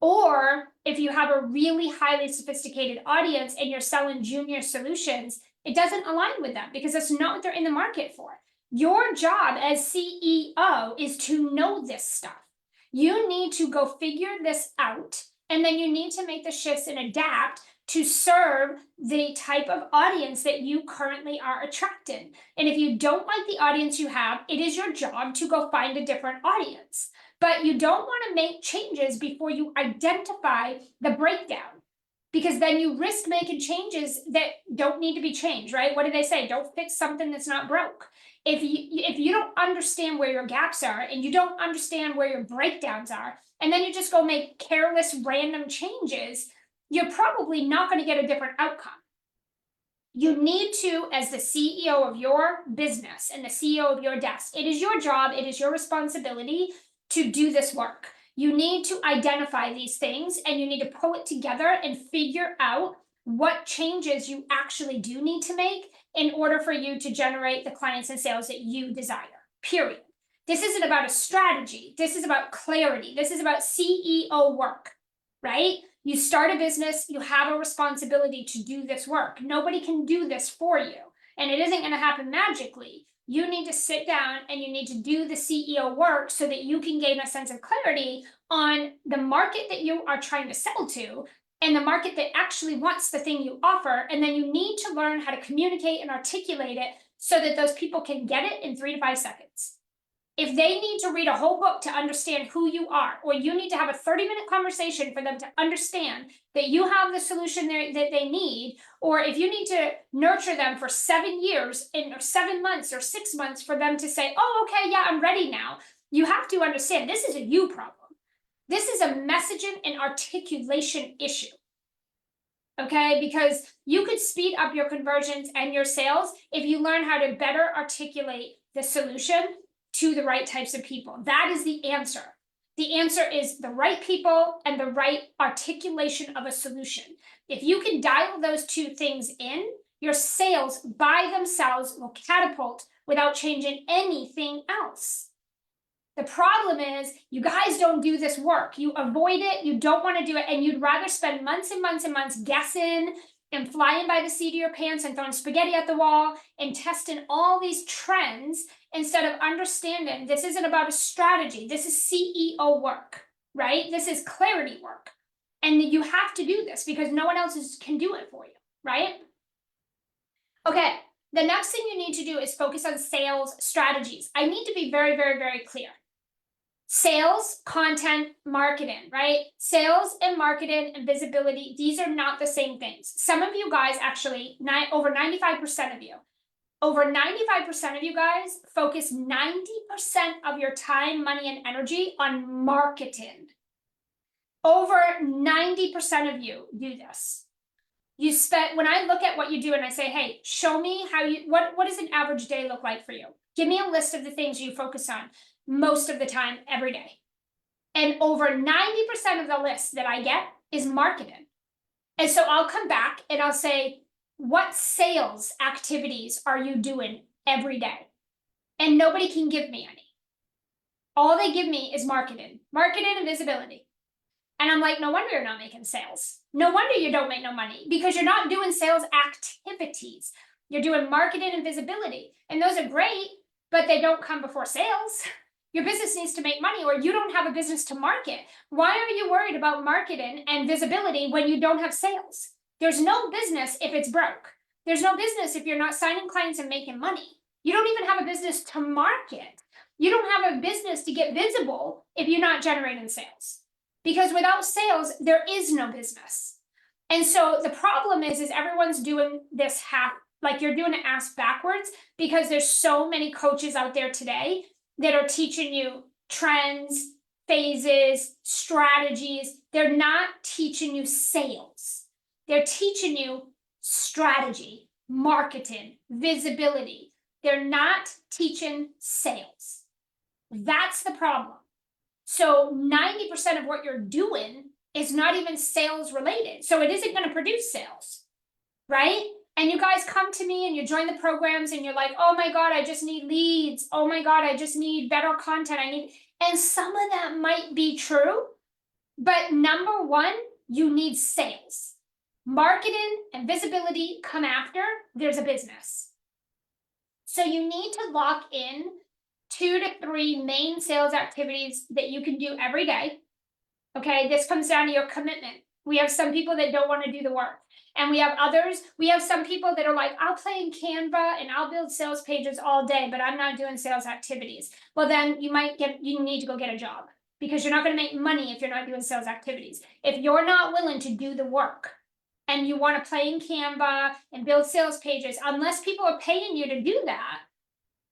Or if you have a really highly sophisticated audience and you're selling junior solutions, it doesn't align with them because that's not what they're in the market for. Your job as CEO is to know this stuff. You need to go figure this out, and then you need to make the shifts and adapt to serve the type of audience that you currently are attracting. And if you don't like the audience you have, it is your job to go find a different audience. But you don't want to make changes before you identify the breakdown, because then you risk making changes that don't need to be changed, right? What do they say? Don't fix something that's not broke. If you don't understand where your gaps are and you don't understand where your breakdowns are, and then you just go make careless random changes, you're probably not going to get a different outcome. You need to, as the CEO of your business and the CEO of your desk, it is your job, it is your responsibility to do this work. You need to identify these things and you need to pull it together and figure out what changes you actually do need to make in order for you to generate the clients and sales that you desire, period. This isn't about a strategy. This is about clarity. This is about CEO work, right? You start a business, you have a responsibility to do this work. Nobody can do this for you, and it isn't going to happen magically. You need to sit down and you need to do the CEO work so that you can gain a sense of clarity on the market that you are trying to sell to and the market that actually wants the thing you offer. And then you need to learn how to communicate and articulate it so that those people can get it in 3 to 5 seconds. If they need to read a whole book to understand who you are, or you need to have a 30-minute conversation for them to understand that you have the solution that they need, or if you need to nurture them for 7 years or 7 months or 6 months for them to say, oh, okay, yeah, I'm ready now, you have to understand this is a you problem. This is a messaging and articulation issue. Okay, because you could speed up your conversions and your sales if you learn how to better articulate the solution to the right types of people. That is the answer. The answer is the right people and the right articulation of a solution. If you can dial those two things in, your sales by themselves will catapult without changing anything else. The problem is you guys don't do this work. You avoid it, you don't want to do it, and you'd rather spend months and months and months guessing and flying by the seat of your pants and throwing spaghetti at the wall and testing all these trends instead of understanding this isn't about a strategy. This is CEO work, right? This is clarity work. And you have to do this because no one else can do it for you, right? Okay, the next thing you need to do is focus on sales strategies. I need to be very, very, very clear. Sales, content, marketing, right? Sales and marketing and visibility, these are not the same things. Some of you guys actually, over 95% of you, over 95% of you guys focus 90% of your time, money, and energy on marketing. Over 90% of you do this. You spend, when I look at what you do and I say, hey, show me how you, what does an average day look like for you? Give me a list of the things you focus on most of the time, every day. And over 90% of the list that I get is marketing. And so I'll come back and I'll say, what sales activities are you doing every day? And nobody can give me any. All they give me is marketing and visibility. And I'm like, no wonder you're not making sales. No wonder you don't make no money, because you're not doing sales activities. You're doing marketing and visibility. And those are great, but they don't come before sales. Your business needs to make money, or you don't have a business to market. Why are you worried about marketing and visibility when you don't have sales? There's no business if it's broke. There's no business if you're not signing clients and making money. You don't even have a business to market. You don't have a business to get visible if you're not generating sales. because without sales, there is no business. And so the problem is everyone's doing this like you're doing it ass backwards, because there's so many coaches out there today that are teaching you trends, phases, strategies. They're not teaching you sales. They're teaching you strategy, marketing, visibility. They're not teaching sales. That's the problem. So 90% of what you're doing is not even sales related. So it isn't going to produce sales, right? And you guys come to me and you join the programs and you're like, oh my God, I just need leads. Oh my God, I just need better content. And some of that might be true, but number one, you need sales. Marketing and visibility come after there's a business. So you need to lock in 2 to 3 main sales activities that you can do every day. Okay, this comes down to your commitment. We have some people that don't want to do the work. And we have some people that are like, I'll play in Canva and I'll build sales pages all day, but I'm not doing sales activities. Well, then you need to go get a job, because you're not going to make money if you're not doing sales activities. If you're not willing to do the work and you want to play in Canva and build sales pages, unless people are paying you to do that,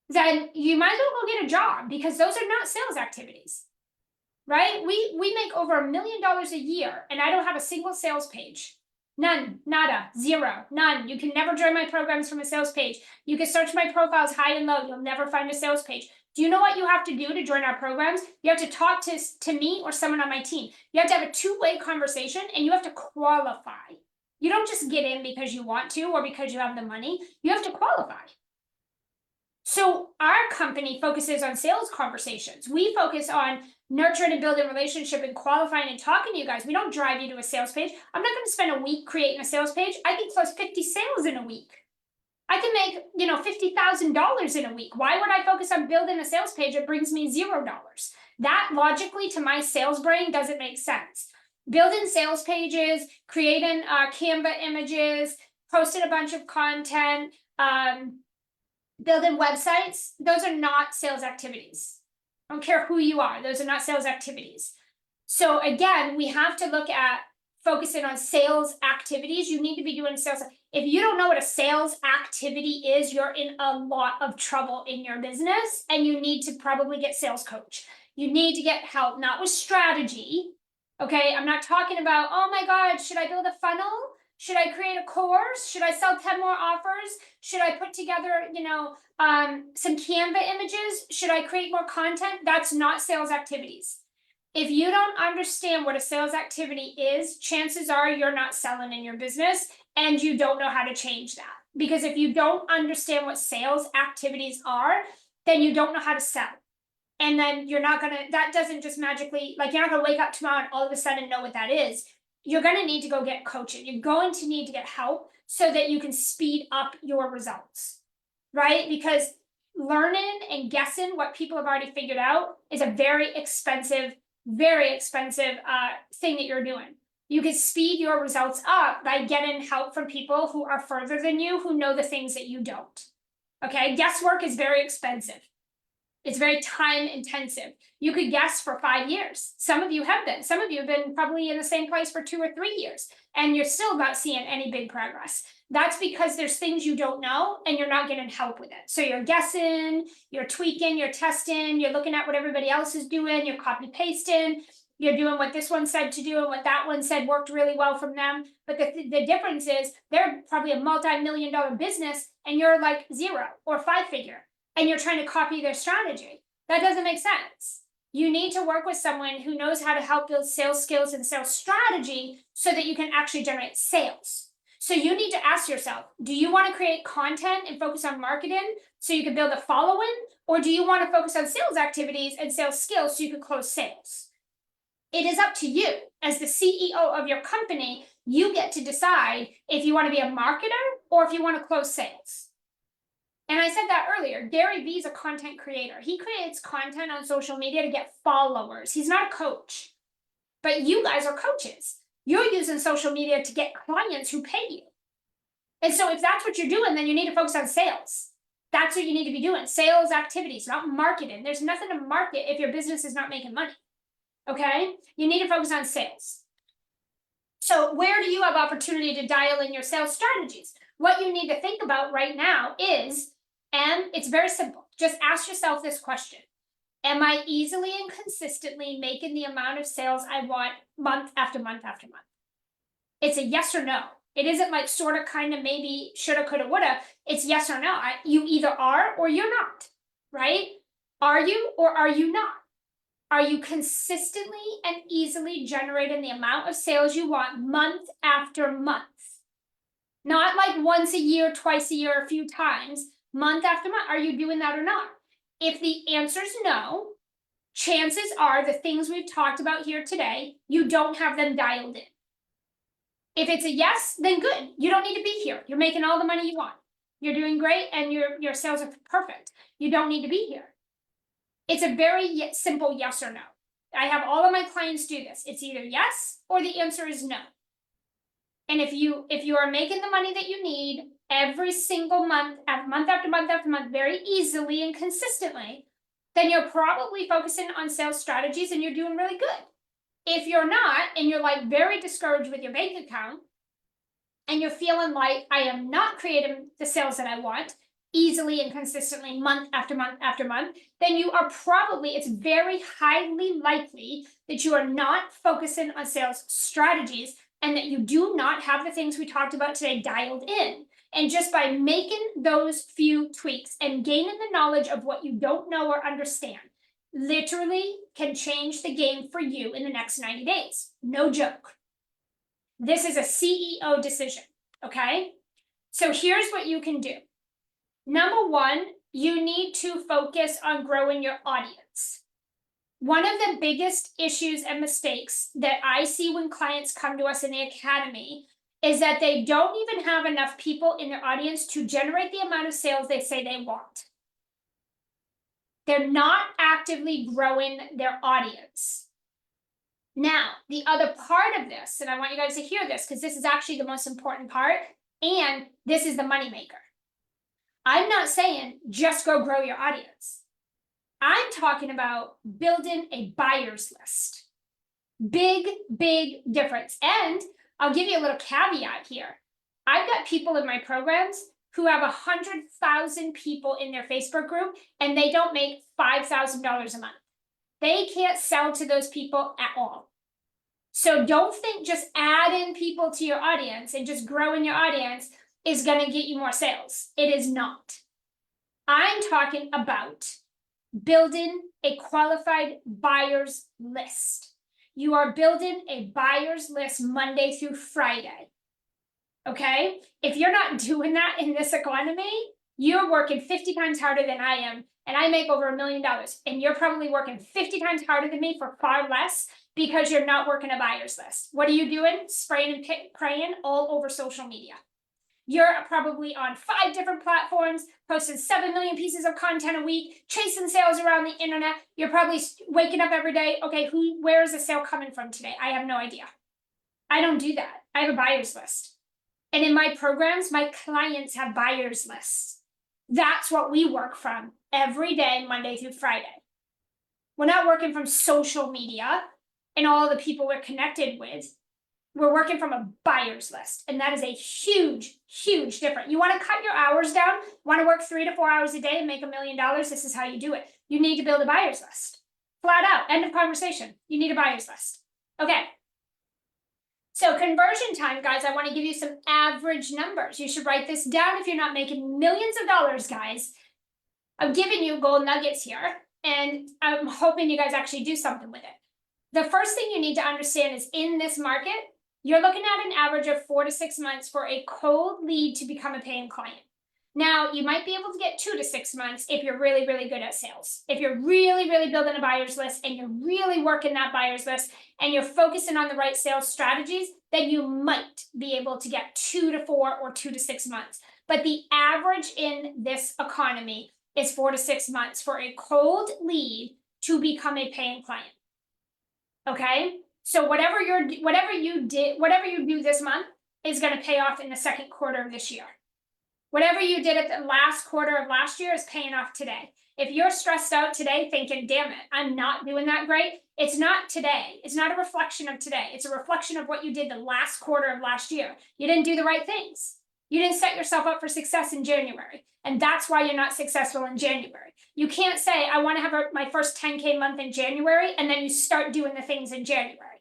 then you might as well go get a job, because those are not sales activities, right? We make over $1 million a year and I don't have a single sales page. None, nada, zero, none. You can never join my programs from a sales page. You can search my profiles high and low. You'll never find a sales page. Do you know what you have to do to join our programs? You have to talk to me or someone on my team. You have to have a two-way conversation and you have to qualify. You don't just get in because you want to or because you have the money. You have to qualify. So our company focuses on sales conversations. We focus on nurturing and building a relationship and qualifying and talking to you guys. We don't drive you to a sales page. I'm not going to spend a week creating a sales page. I can close 50 sales in a week. I can make, $50,000 in a week. Why would I focus on building a sales page that brings me $0? That logically to my sales brain doesn't make sense. Building sales pages, creating Canva images, posting a bunch of content, building websites, those are not sales activities. I don't care who you are, those are not sales activities. So again, we have to look at focusing on sales activities. You need to be doing sales. If you don't know what a sales activity is, you're in a lot of trouble in your business, and you need to probably get sales coach. You need to get help, not with strategy. Okay, I'm not talking about, oh my God, should I build a funnel? Should I create a course? Should I sell 10 more offers? Should I put together, some Canva images? Should I create more content? That's not sales activities. If you don't understand what a sales activity is, chances are you're not selling in your business and you don't know how to change that. Because if you don't understand what sales activities are, then you don't know how to sell. And then that doesn't just magically, like, you're not gonna wake up tomorrow and all of a sudden know what that is. You're going to need to go get coaching. You're going to need to get help so that you can speed up your results, right? Because learning and guessing what people have already figured out is a very expensive thing that you're doing. You can speed your results up by getting help from people who are further than you, who know the things that you don't. Okay, guesswork is very expensive. It's very time intensive. You could guess for 5 years. Some of you have been. Some of you have been probably in the same place for 2 or 3 years, and you're still not seeing any big progress. That's because there's things you don't know and you're not getting help with it. So you're guessing, you're tweaking, you're testing, you're looking at what everybody else is doing, you're copy pasting, you're doing what this one said to do and what that one said worked really well from them. But the difference is they're probably a multi-million-dollar business and you're like 0 or 5-figure. And you're trying to copy their strategy. That doesn't make sense. You need to work with someone who knows how to help build sales skills and sales strategy so that you can actually generate sales. So you need to ask yourself, do you want to create content and focus on marketing so you can build a following? Or do you want to focus on sales activities and sales skills so you can close sales? It is up to you. As the CEO of your company, you get to decide if you want to be a marketer or if you want to close sales. And I said that earlier, Gary Vee is a content creator. He creates content on social media to get followers. He's not a coach, but you guys are coaches. You're using social media to get clients who pay you. And so if that's what you're doing, then you need to focus on sales. That's what you need to be doing. Sales activities, not marketing. There's nothing to market if your business is not making money. okay? You need to focus on sales. So where do you have opportunity to dial in your sales strategies? What you need to think about right now is, and it's very simple, just ask yourself this question. Am I easily and consistently making the amount of sales I want month after month after month? It's a yes or no. It isn't like sort of, kind of, maybe, shoulda, coulda, woulda. It's yes or no. You either are or you're not, right? Are you or are you not? Are you consistently and easily generating the amount of sales you want month after month? Not like once a year, twice a year, a few times, month after month. Are you doing that or not? If the answer is no, chances are the things we've talked about here today, you don't have them dialed in. If it's a yes, then good. You don't need to be here. You're making all the money you want. You're doing great and your sales are perfect. You don't need to be here. It's a very simple yes or no. I have all of my clients do this. It's either yes or the answer is no. And if you are making the money that you need every single month after month after month, very easily and consistently, then you're probably focusing on sales strategies and you're doing really good. If you're not, and you're like very discouraged with your bank account, and you're feeling like I am not creating the sales that I want easily and consistently month after month after month, then you are probably, it's very highly likely that you are not focusing on sales strategies and that you do not have the things we talked about today dialed in. And just by making those few tweaks and gaining the knowledge of what you don't know or understand, literally can change the game for you in the next 90 days. No joke. This is a CEO decision, okay? So here's what you can do. Number one, you need to focus on growing your audience. One of the biggest issues and mistakes that I see when clients come to us in the academy is that they don't even have enough people in their audience to generate the amount of sales they say they want. They're not actively growing their audience. Now, the other part of this, and I want you guys to hear this because this is actually the most important part, and this is the moneymaker. I'm not saying just go grow your audience. I'm talking about building a buyer's list. Big, big difference. And I'll give you a little caveat here. I've got people in my programs who have 100,000 people in their Facebook group and they don't make $5,000 a month. They can't sell to those people at all. So don't think just adding people to your audience and just growing your audience is going to get you more sales. It is not. I'm talking about building a qualified buyer's list. You are building a buyer's list Monday through Friday. Okay? If you're not doing that in this economy, you're working 50 times harder than I am, and I make over $1 million, and you're probably working 50 times harder than me for far less because you're not working a buyer's list. What are you doing? Spraying and praying all over social media. You're probably on 5 different platforms, posting 7 million pieces of content a week, chasing sales around the internet. You're probably waking up every day. Okay, where is the sale coming from today? I have no idea. I don't do that. I have a buyer's list. And in my programs, my clients have buyer's lists. That's what we work from every day, Monday through Friday. We're not working from social media and all the people we're connected with. We're working from a buyer's list, and that is a huge, huge difference. You want to cut your hours down, want to work 3 to 4 hours a day and make $1 million, this is how you do it. You need to build a buyer's list. Flat out, end of conversation. You need a buyer's list. Okay. So conversion time, guys, I want to give you some average numbers. You should write this down if you're not making millions of dollars, guys. I'm giving you gold nuggets here, and I'm hoping you guys actually do something with it. The first thing you need to understand is in this market, you're looking at an average of 4 to 6 months for a cold lead to become a paying client. Now, you might be able to get 2 to 6 months if you're really, really good at sales. If you're really, really building a buyer's list and you're really working that buyer's list and you're focusing on the right sales strategies, then you might be able to get 2 to 4 or 2 to 6 months. But the average in this economy is 4 to 6 months for a cold lead to become a paying client. Okay? So whatever you do this month is going to pay off in the second quarter of this year. Whatever you did at the last quarter of last year is paying off today. If you're stressed out today thinking, damn it, I'm not doing that great, it's not today. It's not a reflection of today. It's a reflection of what you did the last quarter of last year. You didn't do the right things. You didn't set yourself up for success in January. And that's why you're not successful in January. You can't say, I want to have my first 10K month in January, and then you start doing the things in January.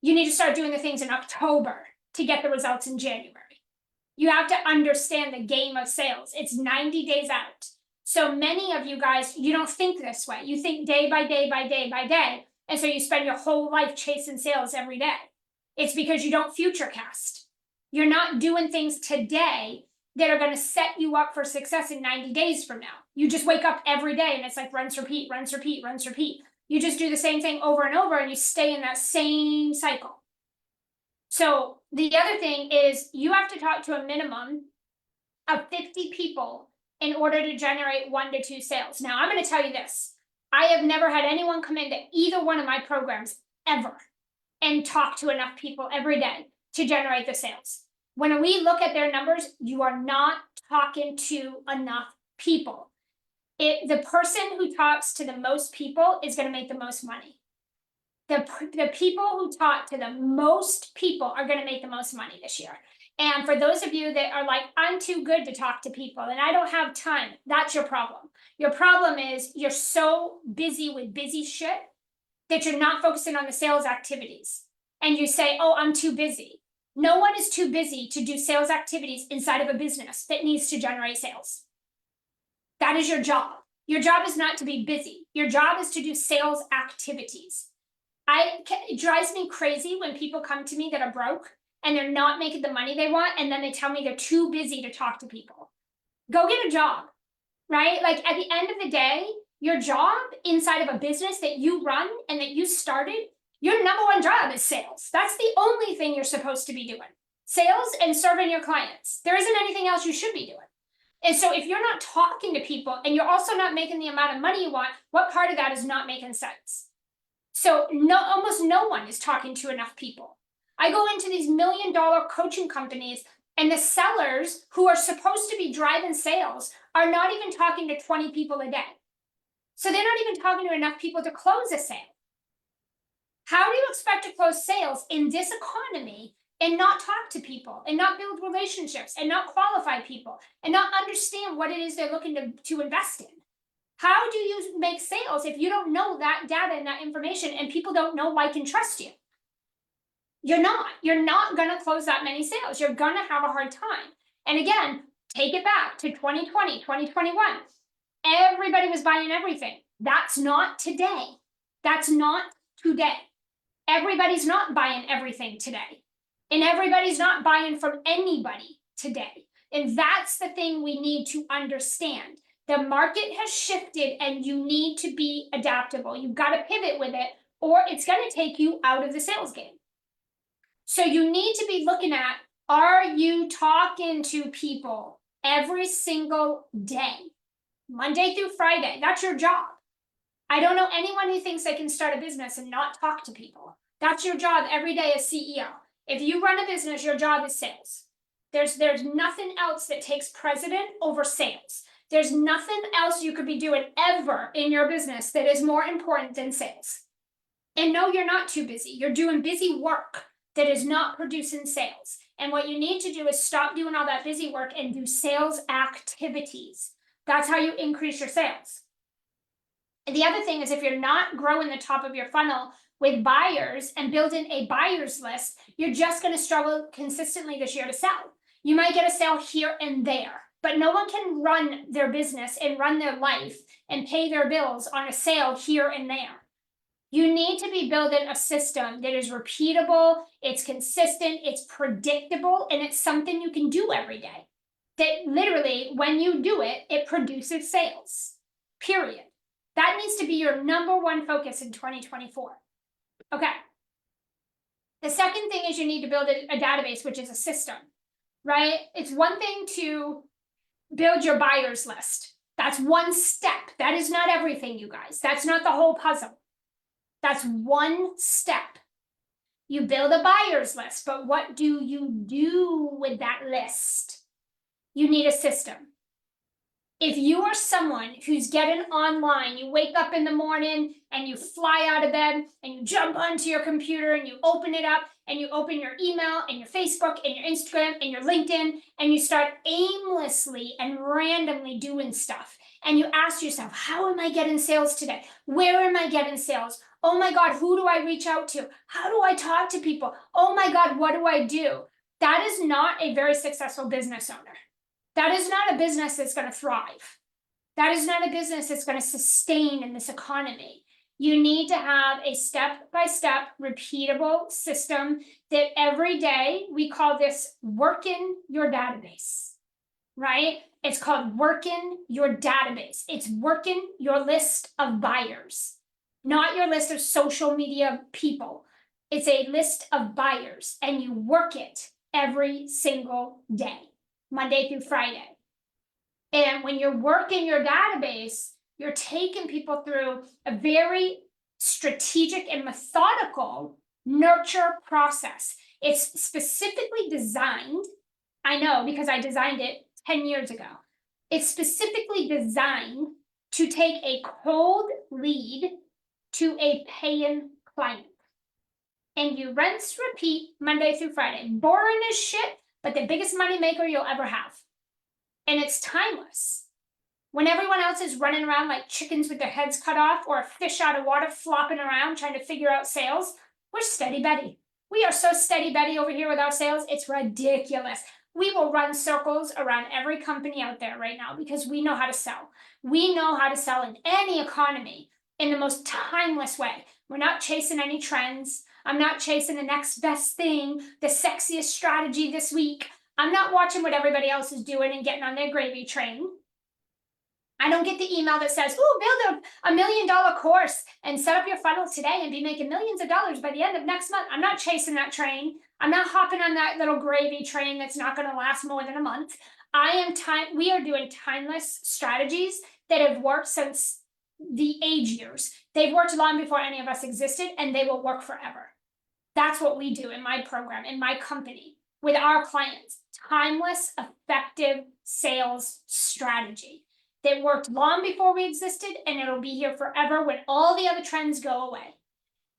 You need to start doing the things in October to get the results in January. You have to understand the game of sales. It's 90 days out. So many of you guys, you don't think this way. You think day by day by day by day. And so you spend your whole life chasing sales every day. It's because you don't futurecast. You're not doing things today that are going to set you up for success in 90 days from now. You just wake up every day and it's like rinse, repeat, rinse, repeat, rinse, repeat. You just do the same thing over and over and you stay in that same cycle. So the other thing is you have to talk to a minimum of 50 people in order to generate 1 to 2 sales. Now, I'm going to tell you this. I have never had anyone come into either one of my programs ever and talk to enough people every day to generate the sales. When we look at their numbers, you are not talking to enough people. The person who talks to the most people is going to make the most money. The people who talk to the most people are going to make the most money this year. And for those of you that are like, I'm too good to talk to people and I don't have time, that's your problem. Your problem is you're so busy with busy shit that you're not focusing on the sales activities. And you say, oh, I'm too busy. No one is too busy to do sales activities inside of a business that needs to generate sales. That is your job. Your job is not to be busy. Your job is to do sales activities. It drives me crazy when people come to me that are broke and they're not making the money they want, and then they tell me they're too busy to talk to people. Go get a job, right? Like at the end of the day, your job inside of a business that you run and that you started, your number one job is sales. That's the only thing you're supposed to be doing. Sales and serving your clients. There isn't anything else you should be doing. And so if you're not talking to people and you're also not making the amount of money you want, what part of that is not making sense? So almost no one is talking to enough people. I go into these $1 million coaching companies and the sellers who are supposed to be driving sales are not even talking to 20 people a day. So they're not even talking to enough people to close a sale. How do you expect to close sales in this economy and not talk to people and not build relationships and not qualify people and not understand what it is they're looking to invest in? How do you make sales if you don't know that data and that information and people don't know, like, and trust you? You're not going to close that many sales. You're going to have a hard time. And again, take it back to 2020, 2021. Everybody was buying everything. That's not today. That's not today. Everybody's not buying everything today. And everybody's not buying from anybody today. And that's the thing we need to understand. The market has shifted and you need to be adaptable. You've got to pivot with it or it's going to take you out of the sales game. So you need to be looking at, are you talking to people every single day, Monday through Friday? That's your job. I don't know anyone who thinks they can start a business and not talk to people. That's your job every day as CEO. If you run a business, your job is sales. There's nothing else that takes precedent over sales. There's nothing else you could be doing ever in your business that is more important than sales. And no, you're not too busy. You're doing busy work that is not producing sales. And what you need to do is stop doing all that busy work and do sales activities. That's how you increase your sales. And the other thing is if you're not growing the top of your funnel with buyers and building a buyer's list, you're just going to struggle consistently this year to sell. You might get a sale here and there, but no one can run their business and run their life and pay their bills on a sale here and there. You need to be building a system that is repeatable, it's consistent, it's predictable, and it's something you can do every day. That literally, when you do it, it produces sales, period. That needs to be your number one focus in 2024. Okay. The second thing is you need to build a database, which is a system, right? It's one thing to build your buyer's list. That's one step. That is not everything, you guys. That's not the whole puzzle. That's one step. You build a buyer's list, but what do you do with that list? you need a system. If you are someone who's getting online, you wake up in the morning and you fly out of bed and you jump onto your computer and you open it up and you open your email and your Facebook and your Instagram and your LinkedIn and you start aimlessly and randomly doing stuff. And you ask yourself, how am I getting sales today? Where am I getting sales? Oh my God, who do I reach out to? How do I talk to people? Oh my God, what do I do? That is not a very successful business owner. That is not a business that's going to thrive. That is not a business that's going to sustain in this economy. You need to have a step-by-step repeatable system that every day, we call this working your database, right? It's called working your database. It's working your list of buyers, not your list of social media people. It's a list of buyers, and you work it every single day, Monday through Friday. And when you're working your database, you're taking people through a very strategic and methodical nurture process. It's specifically designed, I know because I designed it 10 years ago. It's specifically designed to take a cold lead to a paying client. And you rinse, repeat Monday through Friday. Boring as shit, but the biggest money maker you'll ever have. And it's timeless. When everyone else is running around like chickens with their heads cut off or a fish out of water flopping around trying to figure out sales, we're steady Betty. We are so steady Betty over here with our sales. It's ridiculous. We will run circles around every company out there right now because we know how to sell. We know how to sell in any economy in the most timeless way. We're not chasing any trends. I'm not chasing the next best thing, the sexiest strategy this week. I'm not watching what everybody else is doing and getting on their gravy train. I don't get the email that says, oh, build a $1 million course and set up your funnel today and be making millions of dollars by the end of next month. I'm not chasing that train. I'm not hopping on that little gravy train that's not going to last more than a month. We are doing timeless strategies that have worked since the age years. They've worked long before any of us existed, and they will work forever. That's what we do in my program, in my company, with our clients. Timeless, effective sales strategy that worked long before we existed, and it'll be here forever when all the other trends go away.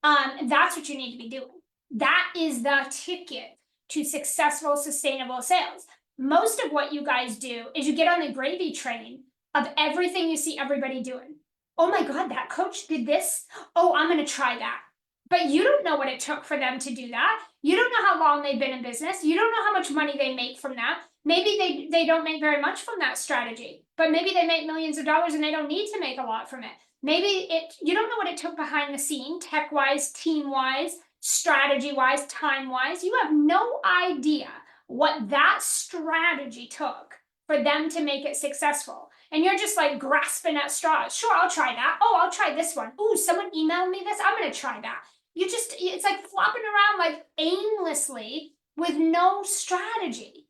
That's what you need to be doing. That is the ticket to successful, sustainable sales. Most of what you guys do is you get on the gravy train of everything you see everybody doing. Oh my God, that coach did this. Oh, I'm going to try that. But you don't know what it took for them to do that. You don't know how long they've been in business. You don't know how much money they make from that. Maybe they don't make very much from that strategy, but maybe they make millions of dollars and they don't need to make a lot from it. Maybe you don't know what it took behind the scene, tech-wise, team-wise, strategy-wise, time-wise. You have no idea what that strategy took for them to make it successful. And you're just like grasping at straws. Sure, I'll try that. Oh, I'll try this one. Ooh, someone emailed me this. I'm going to try that. It's like flopping around like aimlessly with no strategy.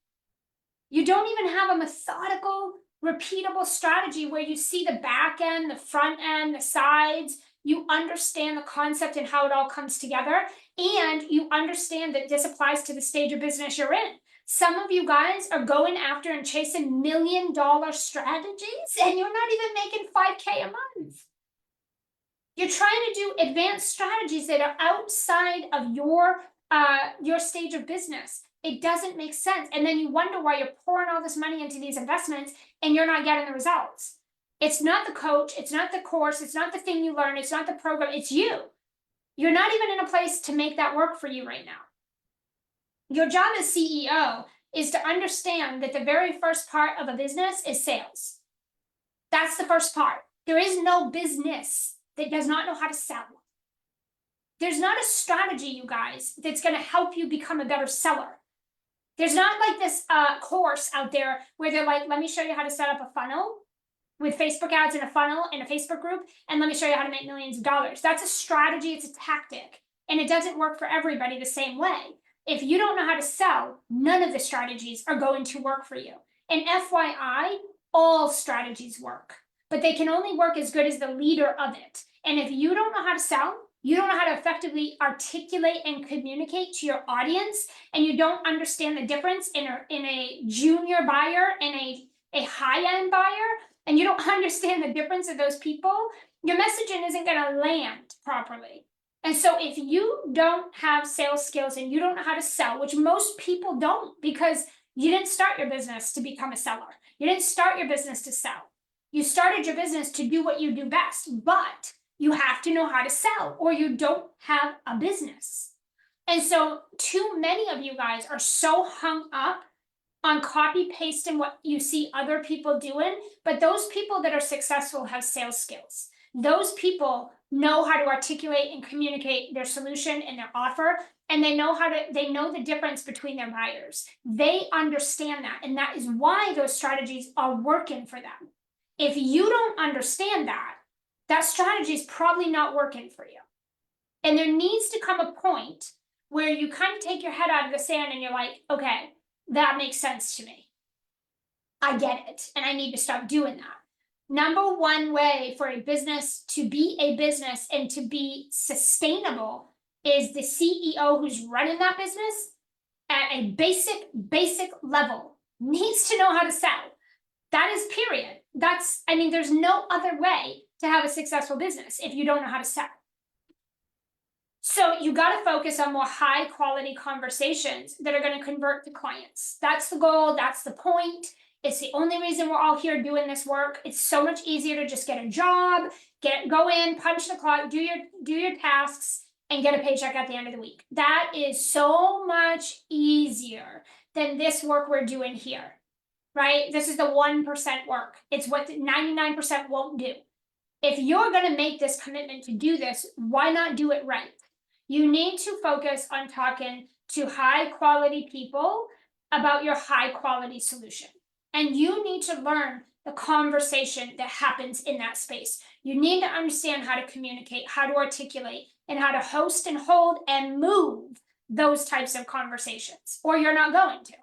You don't even have a methodical, repeatable strategy where you see the back end, the front end, the sides. You understand the concept and how it all comes together. And you understand that this applies to the stage of business you're in. Some of you guys are going after and chasing $1 million strategies, and you're not even making $5K a month. You're trying to do advanced strategies that are outside of your stage of business. It doesn't make sense. And then you wonder why you're pouring all this money into these investments and you're not getting the results. It's not the coach. It's not the course. It's not the thing you learn. It's not the program. It's you. You're not even in a place to make that work for you right now. Your job as CEO is to understand that the very first part of a business is sales. That's the first part. There is no business that does not know how to sell. There's not a strategy, you guys, that's going to help you become a better seller. There's not like this course out there where they're like, let me show you how to set up a funnel with Facebook ads in a funnel in a Facebook group, and let me show you how to make millions of dollars. That's a strategy. It's a tactic, and it doesn't work for everybody the same way. If you don't know how to sell, none of the strategies are going to work for you. And FYI, all strategies work, but they can only work as good as the leader of it. And if you don't know how to sell, you don't know how to effectively articulate and communicate to your audience, and you don't understand the difference in a junior buyer and a high-end buyer, and you don't understand the difference of those people, your messaging isn't going to land properly. And so if you don't have sales skills and you don't know how to sell, which most people don't, because you didn't start your business to become a seller. You didn't start your business to sell. You started your business to do what you do best, but you have to know how to sell or you don't have a business. And so too many of you guys are so hung up on copy pasting what you see other people doing, but those people that are successful have sales skills. Those people know how to articulate and communicate their solution and their offer, and they know the difference between their buyers. They understand that, and that is why those strategies are working for them. If you don't understand that, that strategy is probably not working for you. And there needs to come a point where you kind of take your head out of the sand and you're like, okay, that makes sense to me. I get it, and I need to stop doing that. Number one way for a business to be a business and to be sustainable is the CEO who's running that business at a basic level needs to know how to sell. That is period. There's no other way to have a successful business if you don't know how to sell. So you got to focus on more high quality conversations that are going to convert to clients. That's the goal. That's the point. It's the only reason we're all here doing this work. It's so much easier to just get a job, go in, punch the clock, do your tasks, and get a paycheck at the end of the week. That is so much easier than this work we're doing here, right? This is the 1% work. It's what 99% won't do. If you're going to make this commitment to do this, why not do it right? You need to focus on talking to high quality people about your high quality solution. And you need to learn the conversation that happens in that space. You need to understand how to communicate, how to articulate, and how to host and hold and move those types of conversations, or you're not going to.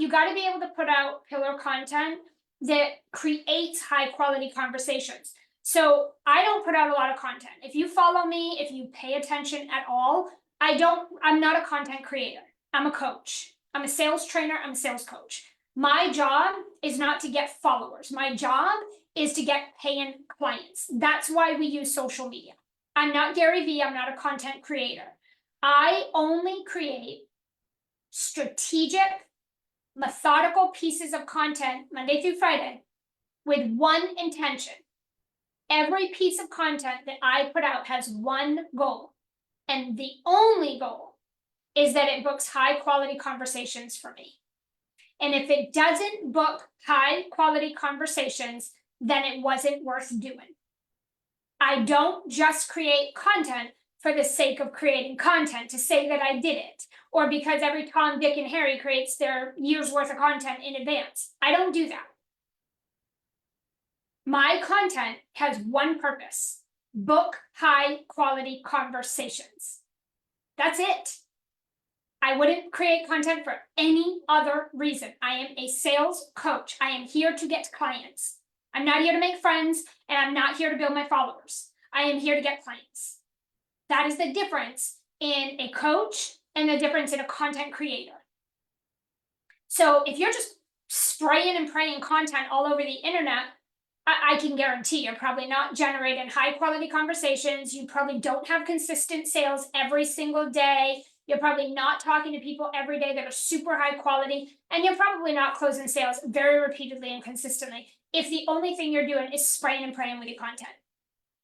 You got to be able to put out pillar content that creates high quality conversations. So I don't put out a lot of content. If you follow me, if you pay attention at all, I'm not a content creator. I'm a coach. I'm a sales trainer. I'm a sales coach. My job is not to get followers. My job is to get paying clients. That's why we use social media. I'm not Gary Vee. I'm not a content creator. I only create strategic, methodical pieces of content Monday through Friday with one intention. Every piece of content that I put out has one goal, and the only goal is that it books high quality conversations for me. And if it doesn't book high quality conversations, then it wasn't worth doing. I don't just create content for the sake of creating content to say that I did it, or because every Tom, Dick, and Harry creates their year's worth of content in advance. I don't do that. My content has one purpose: book high quality conversations. That's it. I wouldn't create content for any other reason. I am a sales coach. I am here to get clients. I'm not here to make friends, and I'm not here to build my followers. I am here to get clients. That is the difference in a coach and the difference in a content creator. So if you're just spraying and praying content all over the internet, I can guarantee you're probably not generating high quality conversations. You probably don't have consistent sales every single day. You're probably not talking to people every day that are super high quality, and you're probably not closing sales very repeatedly and consistently if the only thing you're doing is spraying and praying with your content.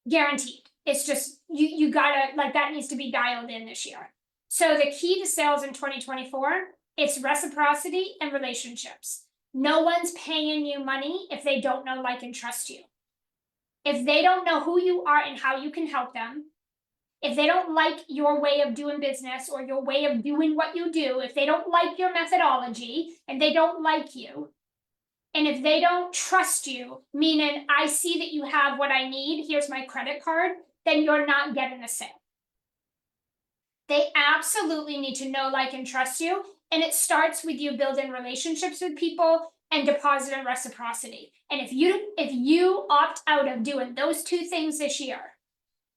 Guaranteed. It's just, you gotta, that needs to be dialed in this year. So the key to sales in 2024, it's reciprocity and relationships. No one's paying you money if they don't know, like, and trust you. If they don't know who you are and how you can help them, if they don't like your way of doing business or your way of doing what you do, if they don't like your methodology and they don't like you, and if they don't trust you, meaning I see that you have what I need, here's my credit card, then you're not getting the sale. They absolutely need to know, like, and trust you. And it starts with you building relationships with people and deposit and reciprocity. And if you opt out of doing those two things this year,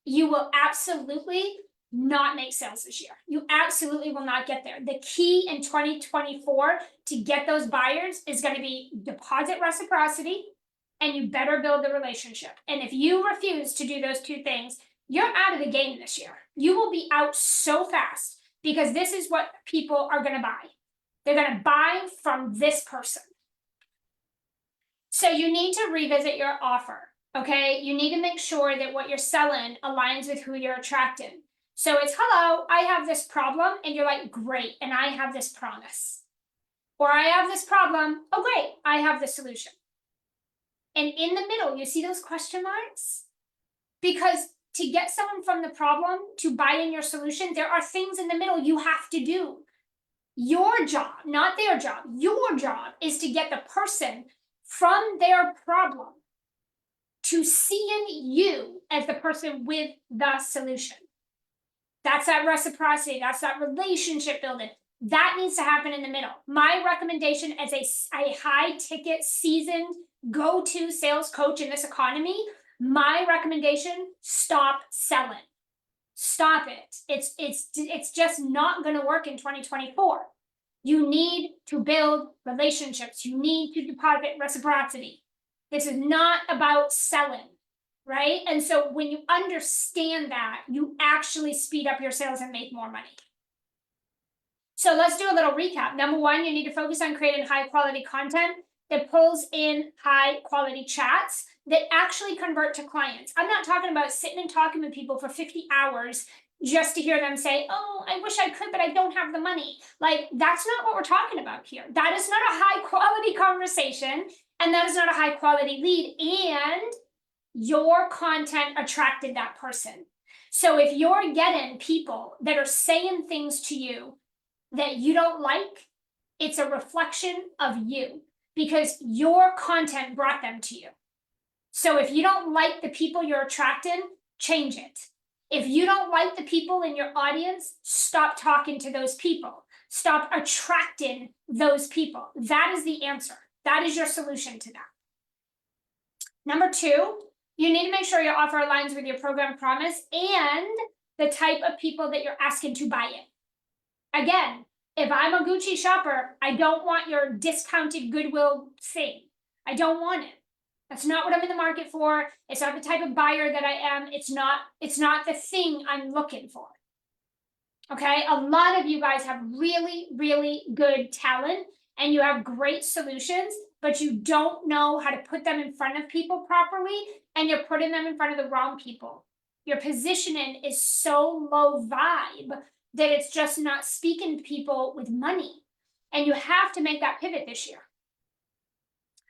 you will absolutely not make sales this year. You absolutely will not get there. The key in 2024 to get those buyers is going to be deposit reciprocity, and you better build the relationship. And if you refuse to do those two things, you're out of the game this year. You will be out so fast because this is what people are going to buy. They're going to buy from this person. So you need to revisit your offer, okay? You need to make sure that what you're selling aligns with who you're attracting. So it's, hello, I have this problem, and you're like, great, and I have this promise. Or I have this problem, oh great, I have the solution. And in the middle, you see those question marks? Because to get someone from the problem to buy in your solution, there are things in the middle you have to do. Your job, not their job, your job is to get the person from their problem to seeing you as the person with the solution. That's that reciprocity, that's that relationship building. That needs to happen in the middle. My recommendation as a high ticket, seasoned, go-to sales coach in this economy, my recommendation, stop selling. Stop it. It's just not going to work in 2024. You need to build relationships. You need to deposit reciprocity. This is not about selling, right? And so when you understand that, you actually speed up your sales and make more money. So let's do a little recap. Number one, you need to focus on creating high quality content that pulls in high quality chats that actually convert to clients. I'm not talking about sitting and talking with people for 50 hours just to hear them say, oh, I wish I could, but I don't have the money. Like, that's not what we're talking about here. That is not a high quality conversation, and that is not a high quality lead, and your content attracted that person. So if you're getting people that are saying things to you that you don't like, it's a reflection of you because your content brought them to you. So if you don't like the people you're attracting, change it. If you don't like the people in your audience, stop talking to those people. Stop attracting those people. That is the answer. That is your solution to that. Number two, you need to make sure your offer aligns with your program promise and the type of people that you're asking to buy it. Again, if I'm a Gucci shopper, I don't want your discounted Goodwill thing. I don't want it. That's not what I'm in the market for. It's not the type of buyer that I am. It's not the thing I'm looking for. Okay, a lot of you guys have really, really good talent and you have great solutions, but you don't know how to put them in front of people properly, and you're putting them in front of the wrong people. Your positioning is so low vibe that it's just not speaking to people with money. And you have to make that pivot this year.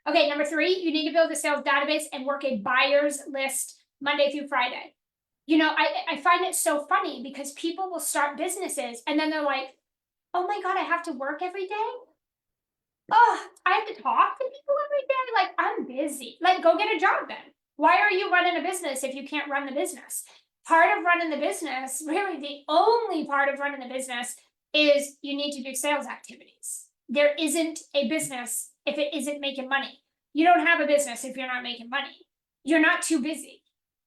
Okay, number three, you need to build a sales database and work a buyer's list Monday through Friday. You know, I find it so funny because people will start businesses and then they're like, oh my God, I have to work every day? Oh, I have to talk to people every day? Like, I'm busy. Like, go get a job then. Why are you running a business if you can't run the business? Part of running the business, really the only part of running the business, is you need to do sales activities. There isn't a business if it isn't making money. You don't have a business if you're not making money. You're not too busy.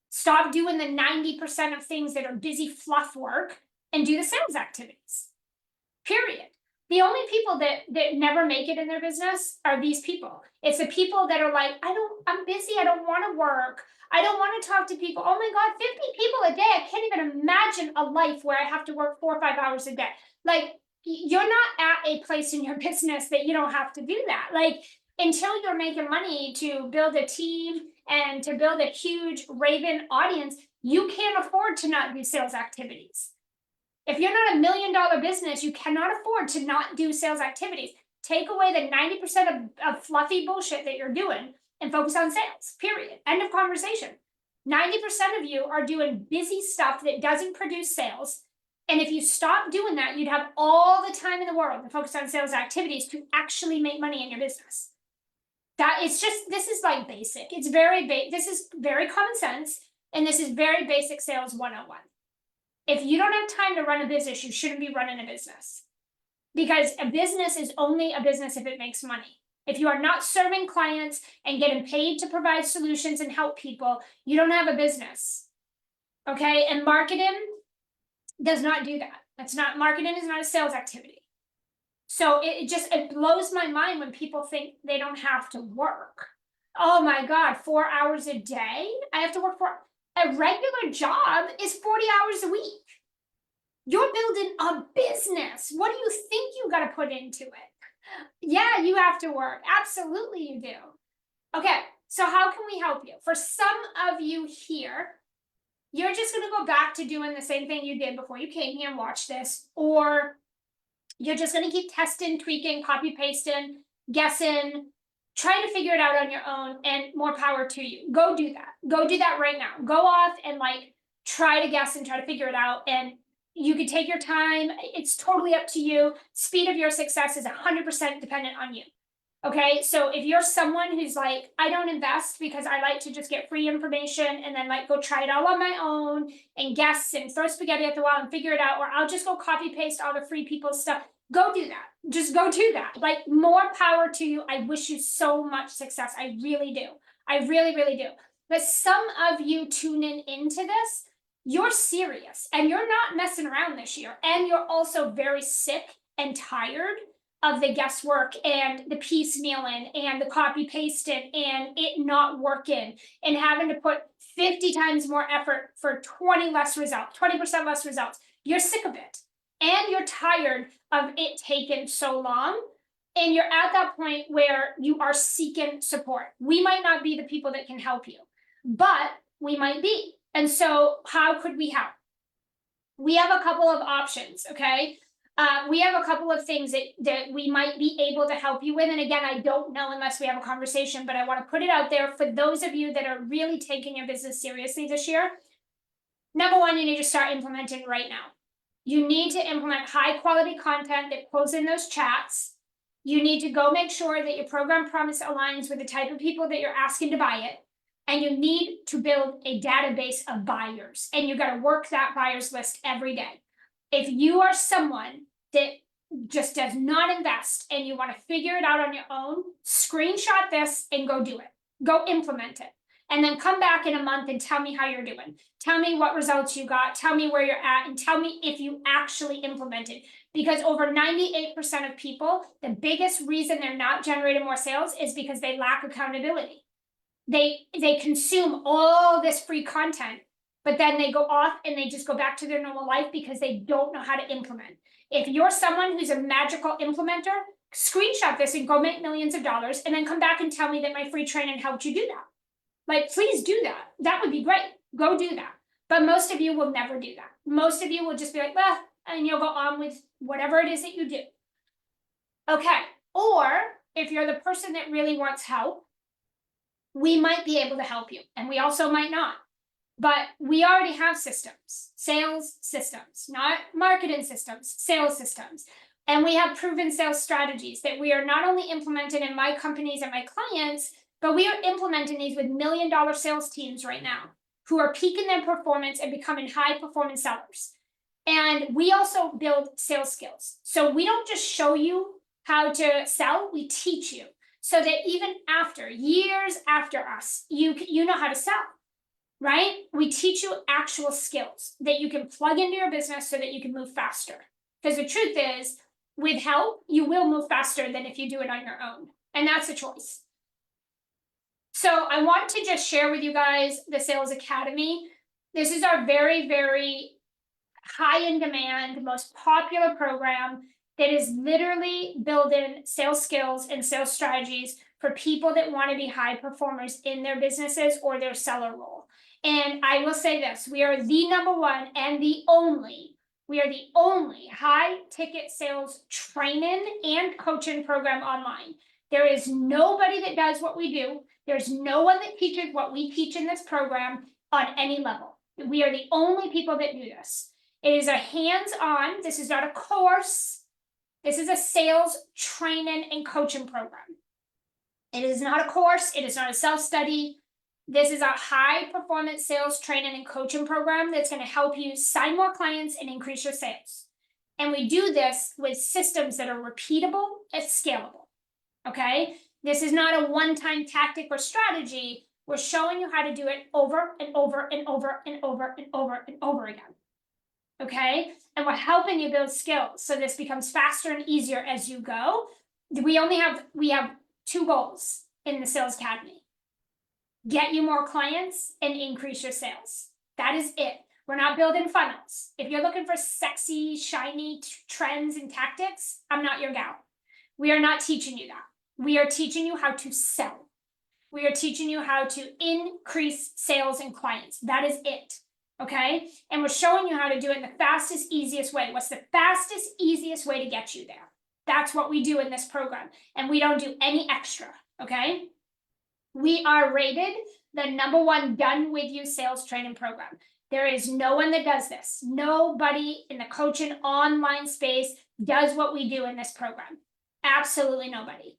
Stop doing the 90% of things that are busy fluff work and do the sales activities. Period. The only people that never make it in their business are these people. It's the people that are like, I'm busy, I don't want to work. I don't want to talk to people. Oh my God, 50 people a day. I can't even imagine a life where I have to work 4 or 5 hours a day. Like, you're not at a place in your business that you don't have to do that. Like, until you're making money to build a team and to build a huge raving audience, you can't afford to not do sales activities. If you're not $1 million business, you cannot afford to not do sales activities. Take away the 90% of fluffy bullshit that you're doing and focus on sales, period. End of conversation. 90% of you are doing busy stuff that doesn't produce sales. And if you stop doing that, you'd have all the time in the world to focus on sales activities to actually make money in your business. This is like basic. This is very common sense. And this is very basic sales 101. If you don't have time to run a business, you shouldn't be running a business. Because a business is only a business if it makes money. If you are not serving clients and getting paid to provide solutions and help people, you don't have a business. Okay, and marketing does not do that. Marketing is not a sales activity. So it blows my mind when people think they don't have to work. Oh my God, 4 hours a day? I have to work for a regular job is 40 hours a week. You're building a business. What do you think you got to put into it? Yeah, you have to work. Absolutely, you do. Okay, so how can we help you? For some of you here, you're just going to go back to doing the same thing you did before you came here and watched this, or you're just going to keep testing, tweaking, copy pasting, guessing, trying to figure it out on your own, and more power to you. Go do that. Go do that right now. Go off and like try to guess and try to figure it out. And you can take your time. It's totally up to you. Speed of your success is 100% dependent on you. Okay, so if you're someone who's like, I don't invest because I like to just get free information and then like go try it all on my own and guess and throw spaghetti at the wall and figure it out, or I'll just go copy paste all the free people's stuff, go do that. Just go do that. Like, more power to you. I wish you so much success. I really do. I really, really do. But some of you tuning into this, you're serious and you're not messing around this year. And you're also very sick and tired of the guesswork and the piecemealing and the copy pasting and it not working and having to put 50 times more effort for 20% less results. You're sick of it and you're tired of it taking so long. And you're at that point where you are seeking support. We might not be the people that can help you, but we might be. And so how could we help? We have a couple of options, okay? We have a couple of things that we might be able to help you with. And again, I don't know unless we have a conversation, but I want to put it out there for those of you that are really taking your business seriously this year. Number one, you need to start implementing right now. You need to implement high quality content that pulls in those chats. You need to go make sure that your program promise aligns with the type of people that you're asking to buy it. And you need to build a database of buyers. And you got to work that buyers list every day. If you are someone that just does not invest and you want to figure it out on your own, screenshot this and go do it. Go implement it. And then come back in a month and tell me how you're doing. Tell me what results you got. Tell me where you're at and tell me if you actually implemented. Because over 98% of people, the biggest reason they're not generating more sales is because they lack accountability. They consume all this free content, but then they go off and they just go back to their normal life because they don't know how to implement. If you're someone who's a magical implementer, screenshot this and go make millions of dollars and then come back and tell me that my free training helped you do that. Like, please do that. That would be great. Go do that. But most of you will never do that. Most of you will just be like, well, and you'll go on with whatever it is that you do. Okay. Or if you're the person that really wants help, we might be able to help you. And we also might not. But we already have systems, sales systems, not marketing systems, sales systems. And we have proven sales strategies that we are not only implementing in my companies and my clients, but we are implementing these with $1 million sales teams right now who are peaking their performance and becoming high performance sellers. And we also build sales skills. So we don't just show you how to sell, we teach you so that even after, years after us, you know how to sell. Right? We teach you actual skills that you can plug into your business so that you can move faster. Because the truth is, with help, you will move faster than if you do it on your own. And that's a choice. So I want to just share with you guys the Sales Academy. This is our very, very high in demand, most popular program that is literally building sales skills and sales strategies for people that want to be high performers in their businesses or their seller role. And I will say this, we are the number one and the only high ticket sales training and coaching program online. There is nobody that does what we do. There's no one that teaches what we teach in this program on any level. We are the only people that do this. It is a hands-on, this is not a course. This is a sales training and coaching program. It is not a course. It is not a self-study. This is a high performance sales training and coaching program that's going to help you sign more clients and increase your sales. And we do this with systems that are repeatable and scalable. Okay. This is not a one-time tactic or strategy. We're showing you how to do it over and over and over and over and over and over again. Okay? And we're helping you build skills so this becomes faster and easier as you go. We have 2 goals in the Sales Academy. Get you more clients and increase your sales. That is it. We're not building funnels. If you're looking for sexy, shiny trends and tactics, I'm not your gal. We are not teaching you that. We are teaching you how to sell. We are teaching you how to increase sales and clients. That is it. Okay? And we're showing you how to do it in the fastest, easiest way. What's the fastest, easiest way to get you there? That's what we do in this program. And we don't do any extra. Okay? We are rated the #1 done with you sales training program. There is no one that does this. Nobody in the coaching online space does what we do in this program. Absolutely nobody.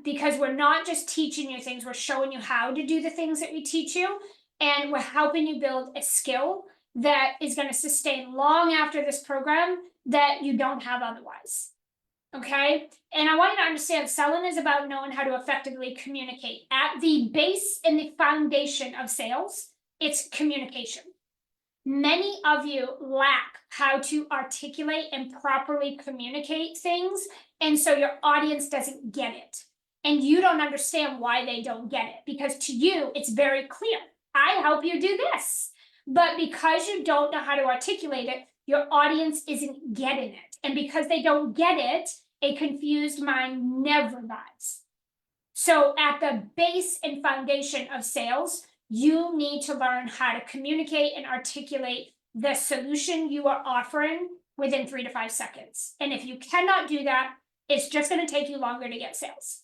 Because we're not just teaching you things, we're showing you how to do the things that we teach you, and we're helping you build a skill that is going to sustain long after this program that you don't have otherwise. Okay? And I want you to understand, selling is about knowing how to effectively communicate. At the base and the foundation of sales, it's communication. Many of you lack how to articulate and properly communicate things, and so your audience doesn't get it. And you don't understand why they don't get it, because to you, it's very clear. I help you do this. But because you don't know how to articulate it, your audience isn't getting it. And because they don't get it, a confused mind never buys. So at the base and foundation of sales, you need to learn how to communicate and articulate the solution you are offering within 3 to 5 seconds. And if you cannot do that, it's just going to take you longer to get sales.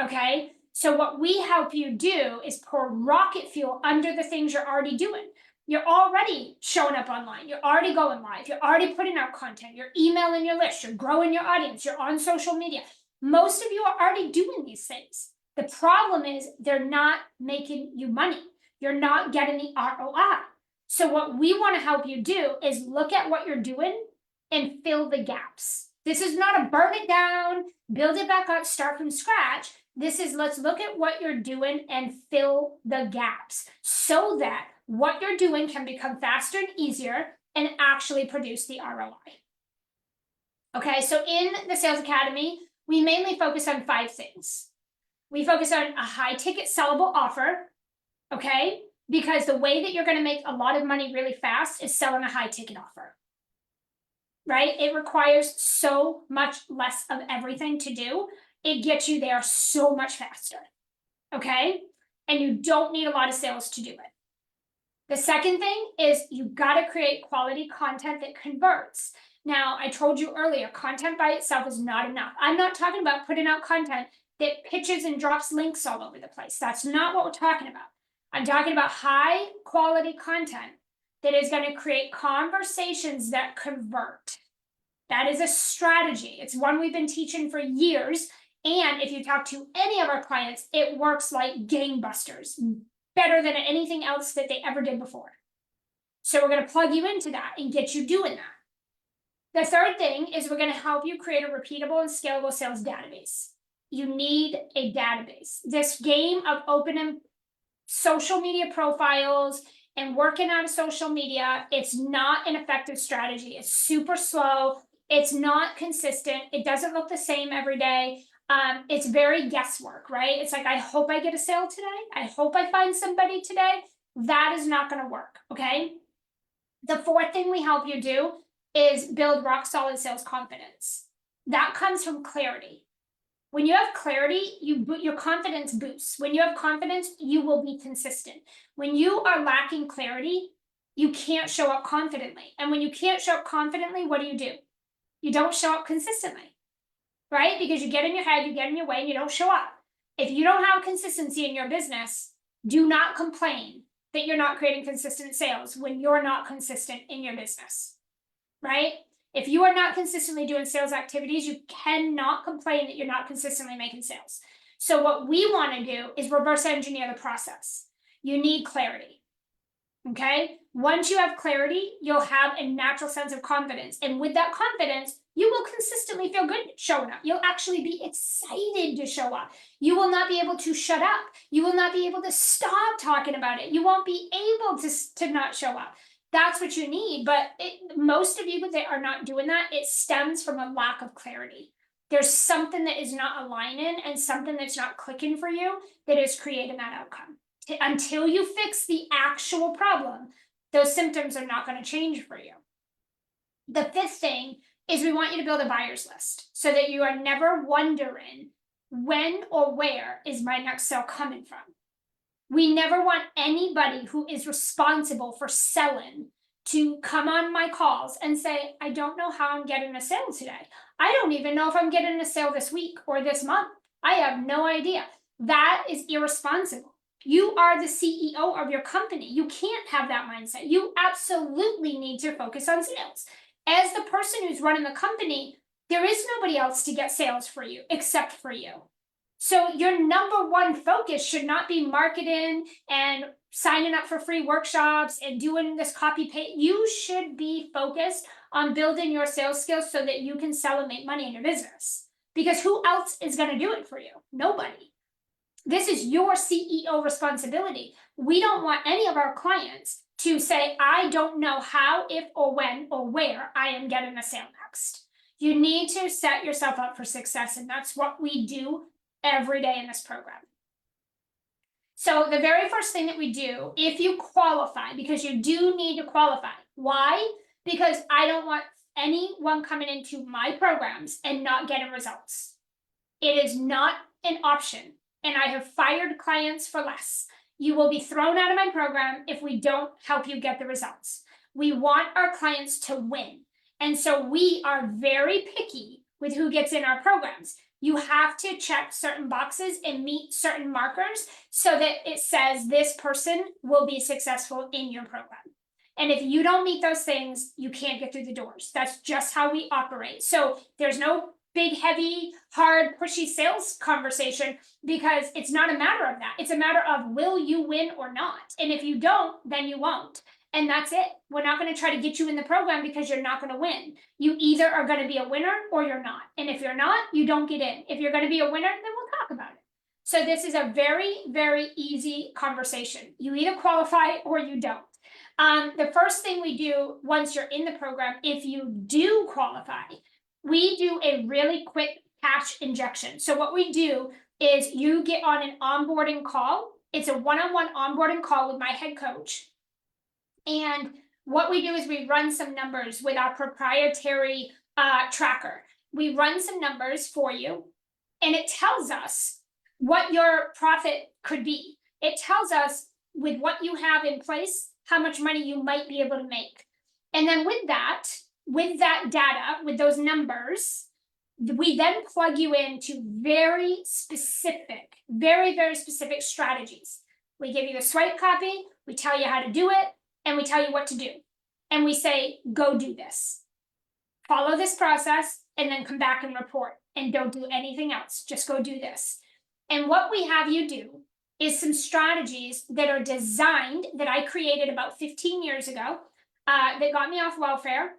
Okay? So what we help you do is pour rocket fuel under the things you're already doing. You're already showing up online. You're already going live. You're already putting out content. You're emailing your list. You're growing your audience. You're on social media. Most of you are already doing these things. The problem is they're not making you money. You're not getting the ROI. So what we want to help you do is look at what you're doing and fill the gaps. This is not a burn it down, build it back up, start from scratch. This is let's look at what you're doing and fill the gaps so that what you're doing can become faster and easier and actually produce the ROI. Okay, so in the Sales Academy, we mainly focus on 5 things. We focus on a high ticket sellable offer, okay? Because the way that you're going to make a lot of money really fast is selling a high ticket offer, right? It requires so much less of everything to do. It gets you there so much faster, okay? And you don't need a lot of sales to do it. The second thing is you got to create quality content that converts. Now, I told you earlier, content by itself is not enough. I'm not talking about putting out content that pitches and drops links all over the place. That's not what we're talking about. I'm talking about high quality content that is going to create conversations that convert. That is a strategy. It's one we've been teaching for years. And if you talk to any of our clients, it works like gangbusters, better than anything else that they ever did before. So we're going to plug you into that and get you doing that. The third thing is we're going to help you create a repeatable and scalable sales database. You need a database. This game of opening social media profiles and working on social media, it's not an effective strategy. It's super slow. It's not consistent. It doesn't look the same every day. It's very guesswork, right? It's like, I hope I get a sale today. I hope I find somebody today. That is not going to work, okay? The fourth thing we help you do is build rock solid sales confidence. That comes from clarity. When you have clarity, your confidence boosts. When you have confidence, you will be consistent. When you are lacking clarity, you can't show up confidently. And when you can't show up confidently, what do? You don't show up consistently, right? Because you get in your head, you get in your way, and you don't show up. If you don't have consistency in your business, do not complain that you're not creating consistent sales when you're not consistent in your business, right? If you are not consistently doing sales activities, you cannot complain that you're not consistently making sales. So what we want to do is reverse engineer the process. You need clarity, okay? Once you have clarity, you'll have a natural sense of confidence. And with that confidence, you will consistently feel good showing up. You'll actually be excited to show up. You will not be able to shut up. You will not be able to stop talking about it. You won't be able to not show up. That's what you need. But most of you that are not doing that, it stems from a lack of clarity. There's something that is not aligning and something that's not clicking for you that is creating that outcome. Until you fix the actual problem, those symptoms are not going to change for you. The fifth thing is we want you to build a buyer's list so that you are never wondering when or where is my next sale coming from. We never want anybody who is responsible for selling to come on my calls and say, I don't know how I'm getting a sale today. I don't even know if I'm getting a sale this week or this month. I have no idea. That is irresponsible. You are the CEO of your company. You can't have that mindset. You absolutely need to focus on sales. As the person who's running the company, there is nobody else to get sales for you except for you. So your number one focus should not be marketing and signing up for free workshops and doing this copy paste. You should be focused on building your sales skills so that you can sell and make money in your business. Because who else is going to do it for you? Nobody. This is your CEO responsibility. We don't want any of our clients to say, I don't know how, if, or when, or where I am getting a sale next. You need to set yourself up for success, and that's what we do every day in this program. So the very first thing that we do, if you qualify, because you do need to qualify. Why? Because I don't want anyone coming into my programs and not getting results. It is not an option, and I have fired clients for less. You will be thrown out of my program if we don't help you get the results. We want our clients to win. And so we are very picky with who gets in our programs. You have to check certain boxes and meet certain markers so that it says this person will be successful in your program. And if you don't meet those things, you can't get through the doors. That's just how we operate. So there's no big, heavy, hard, pushy sales conversation because it's not a matter of that. It's a matter of will you win or not? And if you don't, then you won't. And that's it. We're not going to try to get you in the program because you're not going to win. You either are going to be a winner or you're not. And if you're not, you don't get in. If you're going to be a winner, then we'll talk about it. So this is a very, very easy conversation. You either qualify or you don't. The first thing we do once you're in the program, if you do qualify, we do a really quick cash injection. So what we do is you get on an onboarding call. It's a one-on-one onboarding call with my head coach. And what we do is we run some numbers with our proprietary tracker. We run some numbers for you, and it tells us what your profit could be. It tells us with what you have in place, how much money you might be able to make. And then with that data, with those numbers, we then plug you into very specific, very, very specific strategies. We give you the swipe copy, we tell you how to do it, and we tell you what to do. And we say, go do this. Follow this process, and then come back and report. And don't do anything else. Just go do this. And what we have you do is some strategies that are designed, that I created about 15 years ago, that got me off welfare.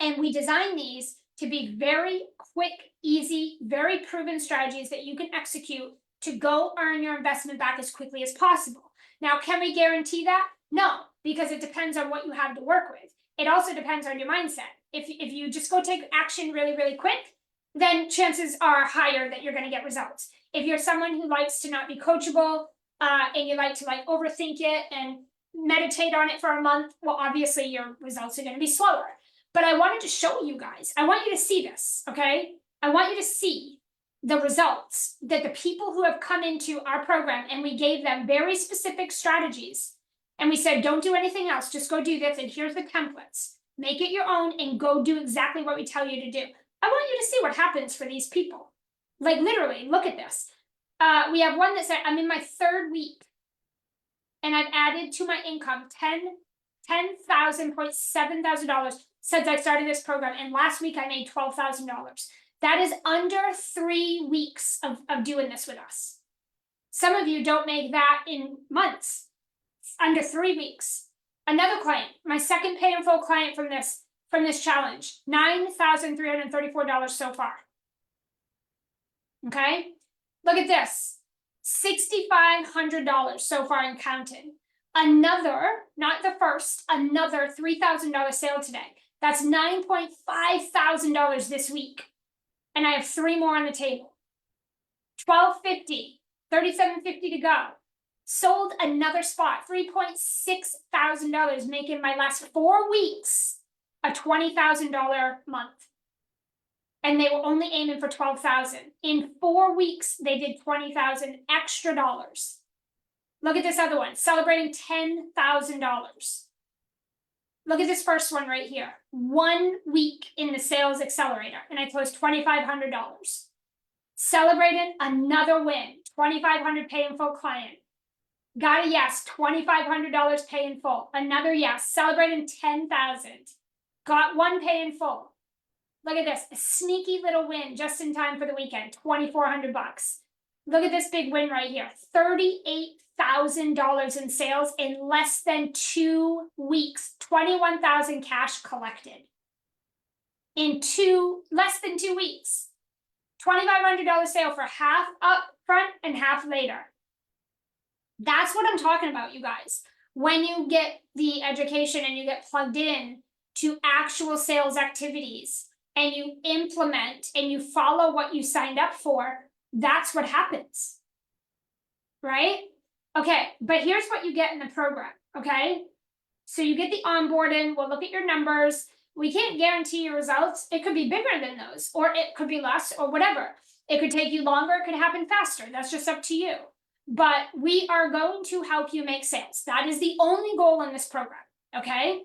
And we designed these to be very quick, easy, very proven strategies that you can execute to go earn your investment back as quickly as possible. Now, can we guarantee that? No, because it depends on what you have to work with. It also depends on your mindset. If you just go take action really, really quick, then chances are higher that you're going to get results. If you're someone who likes to not be coachable and you like to overthink it and meditate on it for a month, well, obviously your results are going to be slower. But I wanted to show you guys. I want you to see this, okay? I want you to see the results that the people who have come into our program, and we gave them very specific strategies. And we said, don't do anything else. Just go do this. And here's the templates. Make it your own and go do exactly what we tell you to do. I want you to see what happens for these people. Like literally, look at this. We have one that said, I'm in my third week and I've added to my income $7,000 since I started this program. And last week I made $12,000. That is under 3 weeks of doing this with us. Some of you don't make that in months. Under 3 weeks. Another client, my second pay in full client from this, from this challenge? $9,334 so far. Okay, look at this, $6,500 so far and counting. Another, not the first, another $3,000 sale today. That's $9.5 thousand this week. And I have 3 more on the table. $1,250, $3,750 to go. Sold another spot, $3.6 thousand, making my last 4 weeks a $20,000 month. And they were only aiming for 12,000. In 4 weeks, they did 20,000 extra dollars. Look at this other one, celebrating $10,000. Look at this first one right here. 1 week in the sales accelerator, and I closed $2,500. Celebrated another win, $2,500 pay in full client. Got a yes, $2,500 pay in full. Another yes, celebrating 10,000. Got 1 pay in full. Look at this, a sneaky little win just in time for the weekend, $2,400. Look at this big win right here, $38,000 in sales in less than 2 weeks, 21,000 cash collected. In less than 2 weeks, $2,500 sale for half up front and half later. That's what I'm talking about, you guys. When you get the education and you get plugged in to actual sales activities, and you implement and you follow what you signed up for, that's what happens, right? Okay, but here's what you get in the program, okay? So you get the onboarding, we'll look at your numbers. We can't guarantee your results. It could be bigger than those, or it could be less, or whatever. It could take you longer, it could happen faster. That's just up to you. But we are going to help you make sales. That is the only goal in this program, okay?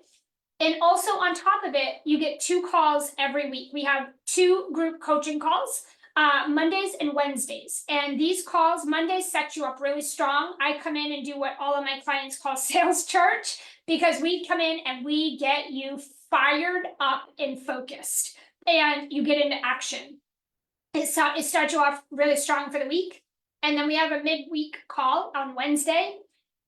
And also on top of it, you get 2 calls every week. We have 2 group coaching calls, Mondays and Wednesdays. And these calls, Mondays set you up really strong. I come in and do what all of my clients call sales church, because we come in and we get you fired up and focused, and you get into action. It starts you off really strong for the week. And then we have a midweek call on Wednesday.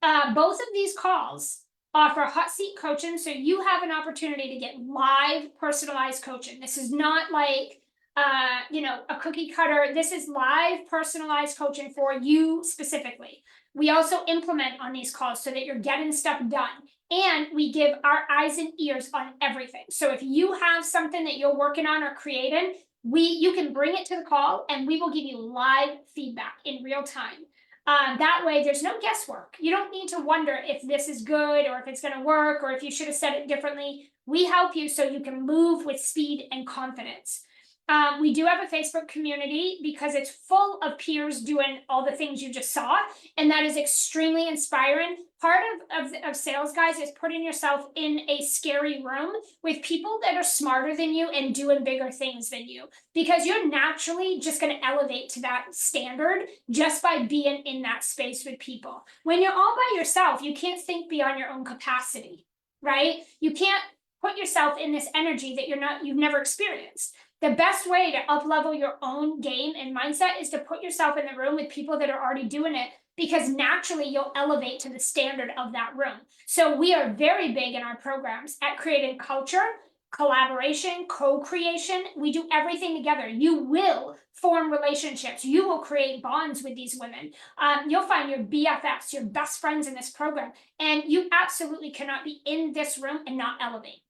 Both of these calls offer hot seat coaching, so you have an opportunity to get live personalized coaching. This is not like a cookie cutter. This is live personalized coaching for you specifically. We also implement on these calls so that you're getting stuff done, and we give our eyes and ears on everything. So if you have something that you're working on or creating, you can bring it to the call and we will give you live feedback in real time. That way there's no guesswork. You don't need to wonder if this is good or if it's going to work or if you should have said it differently. We help you so you can move with speed and confidence. We do have a Facebook community because it's full of peers doing all the things you just saw, and that is extremely inspiring. Part of sales, guys, is putting yourself in a scary room with people that are smarter than you and doing bigger things than you, because you're naturally just going to elevate to that standard just by being in that space with people. When you're all by yourself, you can't think beyond your own capacity, right? You can't put yourself in this energy that you've never experienced. The best way to up-level your own game and mindset is to put yourself in the room with people that are already doing it, because naturally you'll elevate to the standard of that room. So we are very big in our programs at creating culture, collaboration, co-creation. We do everything together. You will form relationships. You will create bonds with these women. You'll find your BFFs, your best friends in this program, and you absolutely cannot be in this room and not elevate.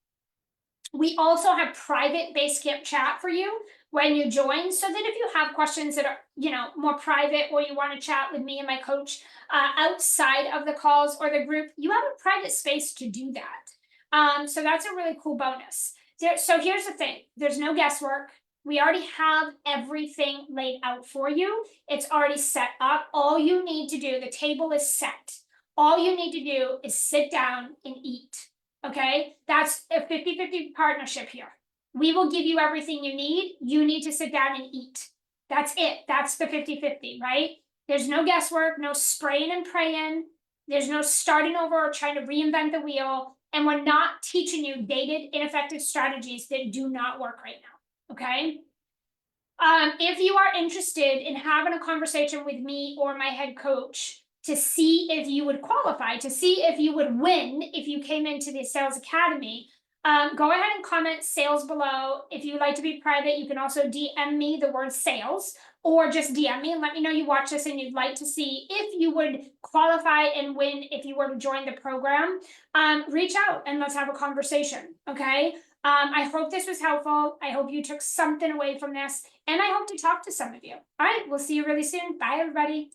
We also have private Basecamp chat for you when you join, so that if you have questions that are, more private, or you want to chat with me and my coach outside of the calls or the group, you have a private space to do that. So that's a really cool bonus. So here's the thing, there's no guesswork. We already have everything laid out for you. It's already set up. All you need to do, the table is set. All you need to do is sit down and eat. Okay, that's a 50-50 partnership here. We will give you everything you need. You need to sit down and eat. That's it. That's the 50-50, right? There's no guesswork, no spraying and praying. There's no starting over or trying to reinvent the wheel. And we're not teaching you dated, ineffective strategies that do not work right now, okay? If you are interested in having a conversation with me or my head coach to see if you would qualify, to see if you would win if you came into the Sales Academy, Go ahead and comment sales below. If you like to be private, you can also DM me the word sales, or just DM me and let me know you watch this and you'd like to see if you would qualify and win if you were to join the program. Reach out and let's have a conversation, okay? I hope this was helpful. I hope you took something away from this, and I hope to talk to some of you. All right, we'll see you really soon. Bye, everybody.